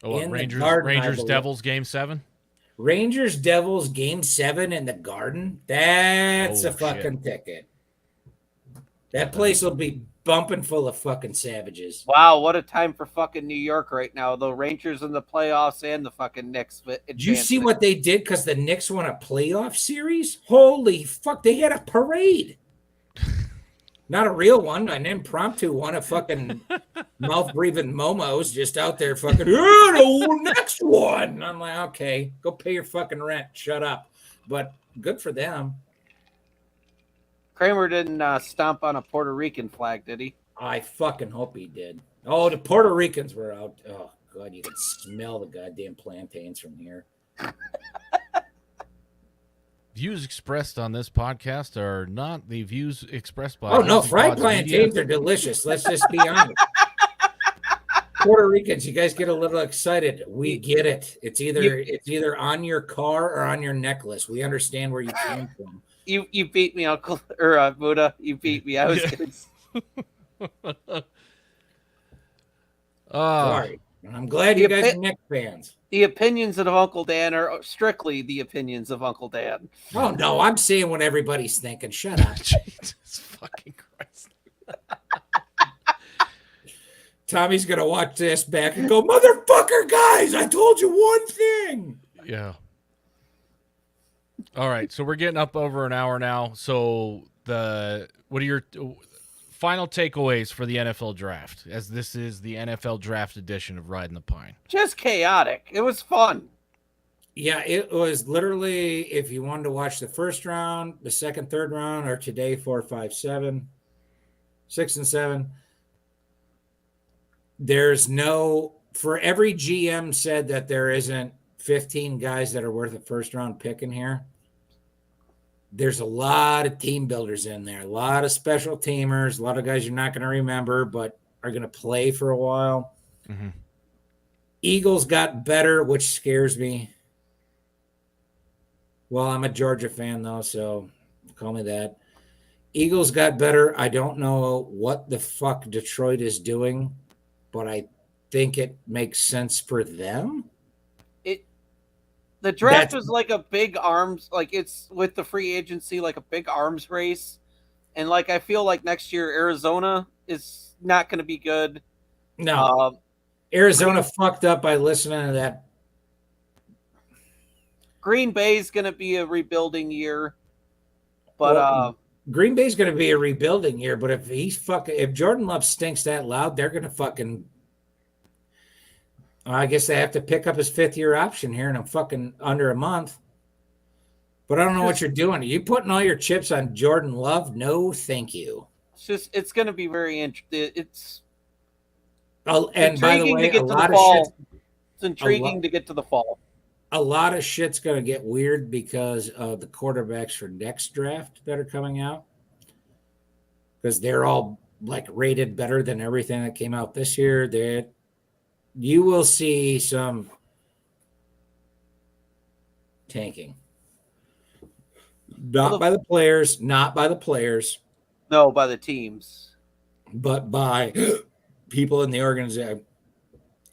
in the Garden, I Rangers believe. Devils game 7. Rangers Devils game 7 in the Garden. That's Oh, a fucking ticket. That place will be bumping full of fucking savages. Wow, what a time for fucking New York right now. The Rangers in the playoffs and the fucking Knicks. Did you see what they did? Because the Knicks won a playoff series? Holy fuck, they had a parade. Not a real one, an impromptu one, a fucking mouth-breathing Momos just out there fucking, the next one. I'm like, okay, go pay your fucking rent. Shut up. But good for them. Kramer didn't stomp on a Puerto Rican flag, did he? I fucking hope he did. Oh, the Puerto Ricans were out. Oh, God, you could smell the goddamn plantains from here. Views expressed on this podcast are not the views expressed by. Oh, no, House of fried Gods plantains Media. are delicious. Let's just be honest. Puerto Ricans, you guys get a little excited. We get it. It's either on your car or on your necklace. We understand where you came from. You beat me, Uncle or Buddha. You beat me. I was Sorry. I'm glad you guys are Knicks fans. The opinions of Uncle Dan are strictly the opinions of Uncle Dan. Oh, no, I'm saying what everybody's thinking. Shut up. Jesus fucking Christ. Tommy's going to watch this back and go, motherfucker, guys, I told you one thing. Yeah. All right, so we're getting up over an hour now. So what are your final takeaways for the NFL draft, as this is the NFL draft edition of Riding the Pine? Just chaotic. It was fun. Yeah, it was literally, if you wanted to watch the first round, the second, third round, or today, 4, 5, 7, 6, and 7. There's no, for every GM said that there isn't 15 guys that are worth a first round pick in here. There's a lot of team builders in there, a lot of special teamers, a lot of guys you're not going to remember, but are going to play for a while. Mm-hmm. Eagles got better, which scares me. Well, I'm a Georgia fan, though, so call me that. Eagles got better. I don't know what the fuck Detroit is doing, but I think it makes sense for them. The draft was like a big arms, like it's with the free agency, like a big arms race. And like I feel like next year Arizona is not going to be good. No. Arizona fucked up by listening to that. Green Bay's going to be a rebuilding year. But Green Bay's going to be a rebuilding year, but if Jordan Love stinks that loud, they're going to fucking, I guess they have to pick up his 5th-year option here in a fucking under a month. But I don't know what you're doing. Are you putting all your chips on Jordan Love? No, thank you. It's going to be very interesting. It's and by the way, to get to the fall. It's intriguing to get to the fall. A lot of shit's going to get weird because of the quarterbacks for next draft that are coming out. Because they're all like rated better than everything that came out this year. You will see some tanking. Not by the players. No, by the teams. But by people in the organization.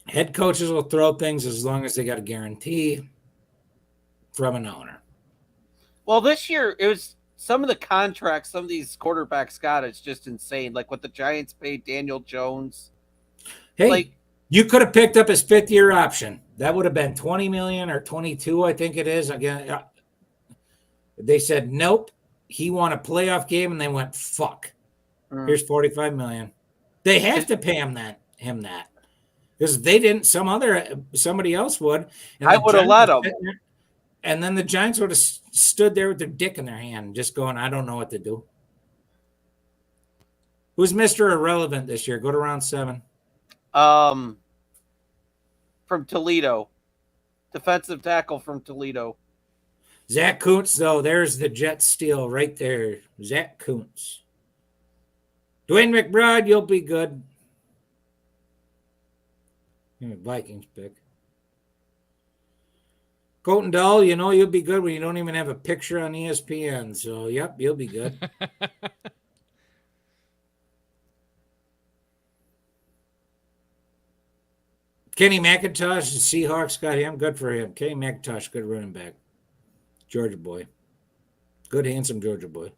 Head coaches will throw things as long as they got a guarantee from an owner. Well, this year, it was some of the contracts some of these quarterbacks got. It's just insane. Like what the Giants paid Daniel Jones. Hey, like You could have picked up his 5th-year option. That would have been $20 million or 22, I think it is. Again, they said nope. He won a playoff game, and they went fuck. Here's $45 million. They have to pay him that because if they didn't, somebody else would. And I would have let him. And then the Giants would have stood there with their dick in their hand, just going, "I don't know what to do." Who's Mr. Irrelevant this year? Go to round 7. From Toledo, defensive tackle from Toledo. Zach Kuntz, though, there's the jet steal right there. Zach Kuntz. Dwayne McBride, you'll be good. Vikings pick. Colton Dull, you'll be good when you don't even have a picture on ESPN. So, yep, you'll be good. Kenny McIntosh, the Seahawks got him. Good for him. Kenny McIntosh, good running back. Georgia boy. Good, handsome Georgia boy.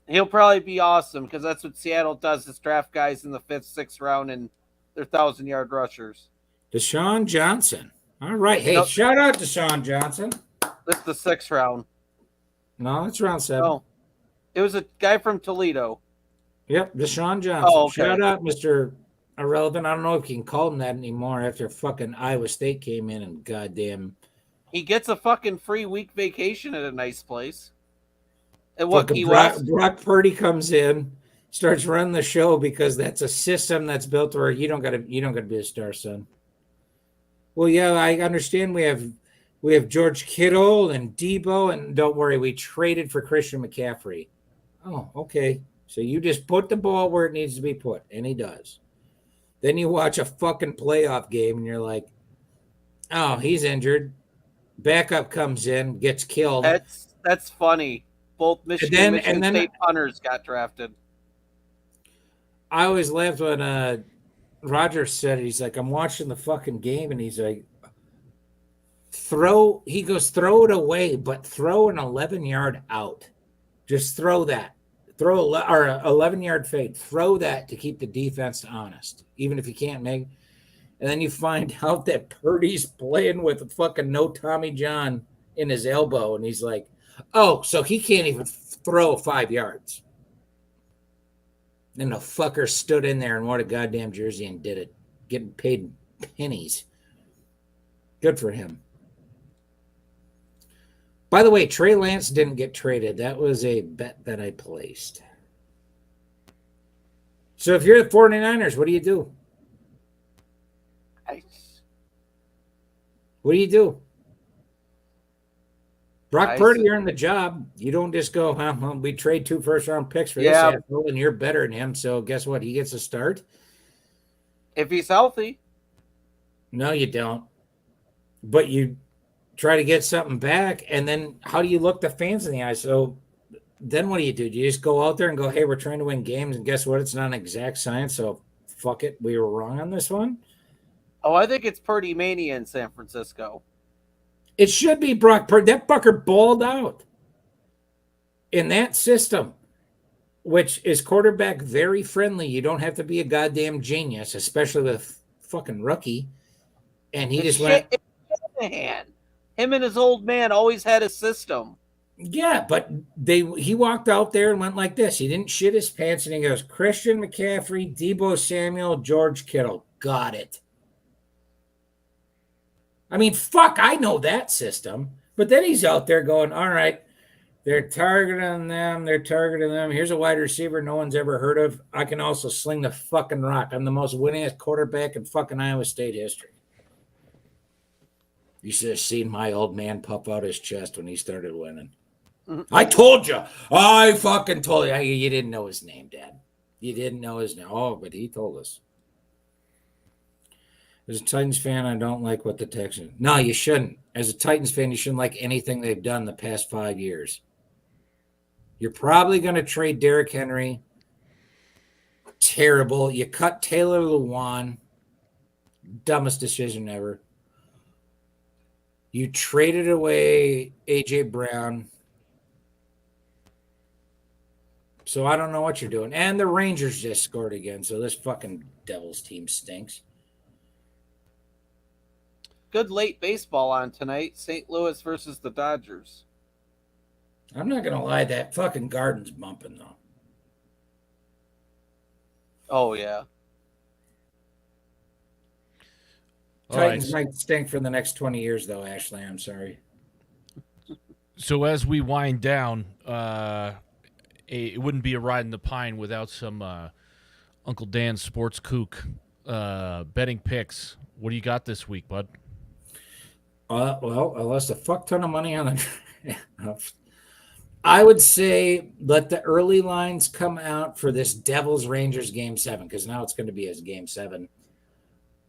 He'll probably be awesome because that's what Seattle does, is draft guys in the 5th, 6th round and their 1,000-yard rushers. Deshaun Johnson. All right. Hey, shout out to Deshaun Johnson. That's the 6th round. No, it's round 7. Oh, it was a guy from Toledo. Yep, Deshaun Johnson. Oh, okay. Shout out, Mr. Irrelevant. I don't know if you can call him that anymore after fucking Iowa State came in and goddamn. He gets a fucking free week vacation at a nice place. And what he Brock Purdy comes in, starts running the show because that's a system that's built where you don't gotta be a star, son. Well, yeah, I understand we have George Kittle and Debo, and don't worry, we traded for Christian McCaffrey. Oh, okay. So you just put the ball where it needs to be put, and he does. Then you watch a fucking playoff game, and you're like, oh, he's injured. Backup comes in, gets killed. That's funny. Both Michigan State punters got drafted. I always laughed when Rogers said it. He's like, I'm watching the fucking game, and he's like, throw it away, but throw an 11-yard out. Just throw that. Throw an 11-yard fade. Throw that to keep the defense honest, even if you can't make. And then you find out that Purdy's playing with a fucking no Tommy John in his elbow, and he's like, oh, so he can't even throw 5 yards. And the fucker stood in there and wore a goddamn jersey and did it, getting paid pennies. Good for him. By the way, Trey Lance didn't get traded. That was a bet that I placed. So if you're the 49ers, what do you do? What do you do? Brock Purdy earned the job. You don't just go, well, we trade 2 first-round picks for this asshole, and you're better than him, so guess what? He gets a start? If he's healthy. No, you don't. But you try to get something back, and then how do you look the fans in the eye? So then what do? Do you just go out there and go, hey, we're trying to win games, and guess what? It's not an exact science, so fuck it. We were wrong on this one? Oh, I think it's Purdy mania in San Francisco. It should be Brock Purdy. That fucker balled out in that system, which is quarterback very friendly. You don't have to be a goddamn genius, especially with fucking rookie. And he just went. Him and his old man always had a system. Yeah, but he walked out there and went like this. He didn't shit his pants, and he goes, Christian McCaffrey, Debo Samuel, George Kittle. Got it. I mean, fuck, I know that system. But then he's out there going, all right, they're targeting them. Here's a wide receiver no one's ever heard of. I can also sling the fucking rock. I'm the most winningest quarterback in fucking Iowa State history. You should have seen my old man puff out his chest when he started winning. Mm-hmm. I told you. I fucking told you. You didn't know his name, Dad. You didn't know his name. Oh, but he told us. As a Titans fan, I don't like what the Texans. No, you shouldn't. As a Titans fan, you shouldn't like anything they've done the past 5 years. You're probably going to trade Derrick Henry. Terrible. You cut Taylor Lewan. Dumbest decision ever. You traded away A.J. Brown. So I don't know what you're doing. And the Rangers just scored again, so this fucking Devils team stinks. Good late baseball on tonight. St. Louis versus the Dodgers. I'm not gonna lie, that fucking Garden's bumping though. Oh yeah. All right. Titans might stink for the next 20 years though, Ashley. I'm sorry. So as we wind down, it wouldn't be a ride in the pine without some Uncle Dan's Sports Kook betting picks. What do you got this week, bud? Well, I lost a fuck ton of money on the I would say let the early lines come out for this Devils Rangers game 7, because now it's going to be as game 7.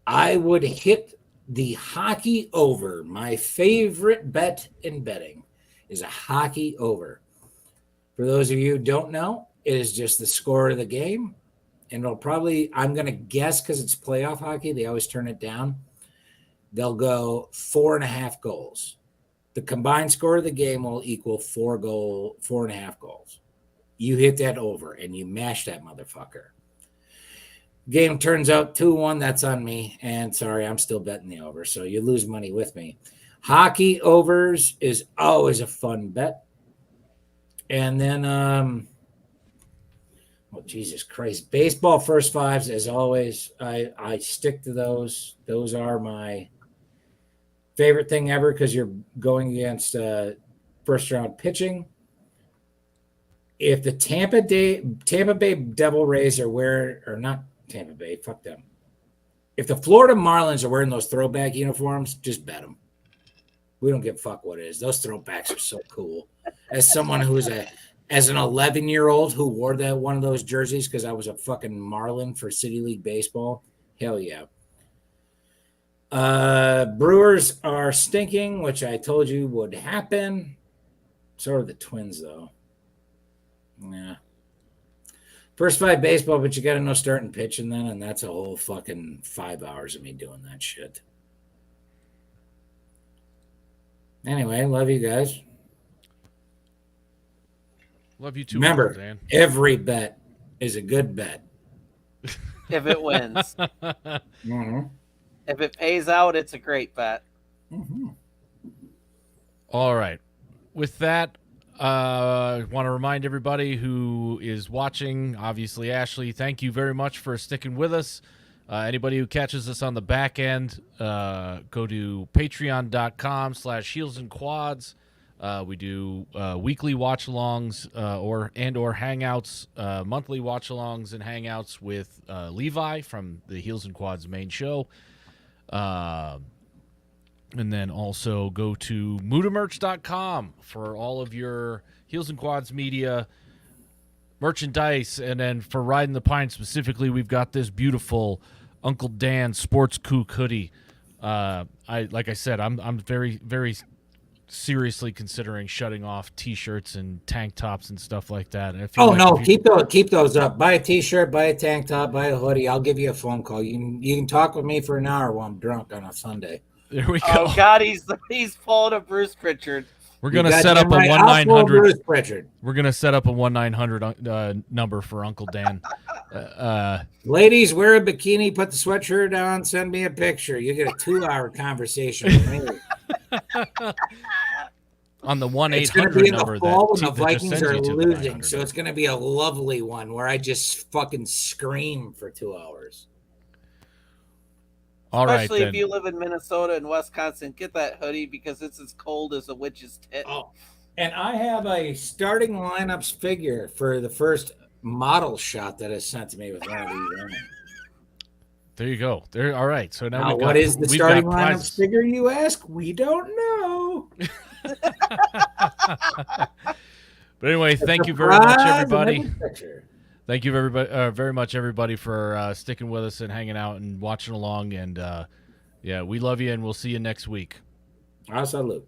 I would hit the hockey over. My favorite bet in betting is a hockey over. For those of you who don't know, it is just the score of the game. And it'll probably, I'm going to guess because it's playoff hockey, they always turn it down. They'll go 4.5 goals. The combined score of the game will equal 4.5 goals. You hit that over and you mash that motherfucker. Game turns out 2-1. That's on me. And sorry, I'm still betting the over. So you lose money with me. Hockey overs is always a fun bet. And then, Jesus Christ. Baseball first fives, as always. I stick to those. Those are my favorite thing ever because you're going against first round pitching. If the Tampa Bay Devil Rays are not Tampa Bay, fuck them. If the Florida Marlins are wearing those throwback uniforms, just bet them. We don't give a fuck what it is. Those throwbacks are so cool. As someone who's as an 11-year-old who wore one of those jerseys because I was a fucking Marlin for City League baseball, hell yeah. Brewers are stinking, which I told you would happen. So are the Twins, though. Yeah. First 5 baseball, but you got to know starting pitching then, and that's a whole fucking 5 hours of me doing that shit. Anyway, love you guys. Love you too. Remember, Dan. every bet is a good bet. If it wins. Mm-hmm. If it pays out, it's a great bet. Mm-hmm. All right. With that, I want to remind everybody who is watching, obviously, Ashley, thank you very much for sticking with us. Anybody who catches us on the back end, go to patreon.com/heels and quads. We do weekly watch-alongs or hangouts, monthly watch-alongs and hangouts with Levi from the Heels and Quads main show. And then also go to mudamerch.com for all of your Heels and Quads media merchandise. And then for Riding the Pine specifically, we've got this beautiful Uncle Dan Sports Kook hoodie. Like I said, I'm very, very seriously considering shutting off T-shirts and tank tops and stuff like that. And Keep those up. Buy a T-shirt, buy a tank top, buy a hoodie. I'll give you a phone call. You can talk with me for an hour while I'm drunk on a Sunday. There we go. Oh God, he's pulling a Bruce Pritchard. We're gonna set up a 1-900. We're gonna set up a 1-900 number for Uncle Dan. Ladies, wear a bikini, put the sweatshirt on, send me a picture. You get a 2-hour conversation with me. On the 1-800 number that the Vikings are losing, so it's going to be a lovely one where I just fucking scream for 2 hours. All right, Especially if you live in Minnesota and Wisconsin, get that hoodie because it's as cold as a witch's tit. Oh, and I have a starting lineups figure for the first model shot that is sent to me with one of these. There you go. There. All right. So now what is the starting lineups figure? You ask. We don't know. But anyway, thank you very much, everybody. Thank you very much, everybody, for sticking with us and hanging out and watching along. And yeah, we love you, and we'll see you next week. Salute.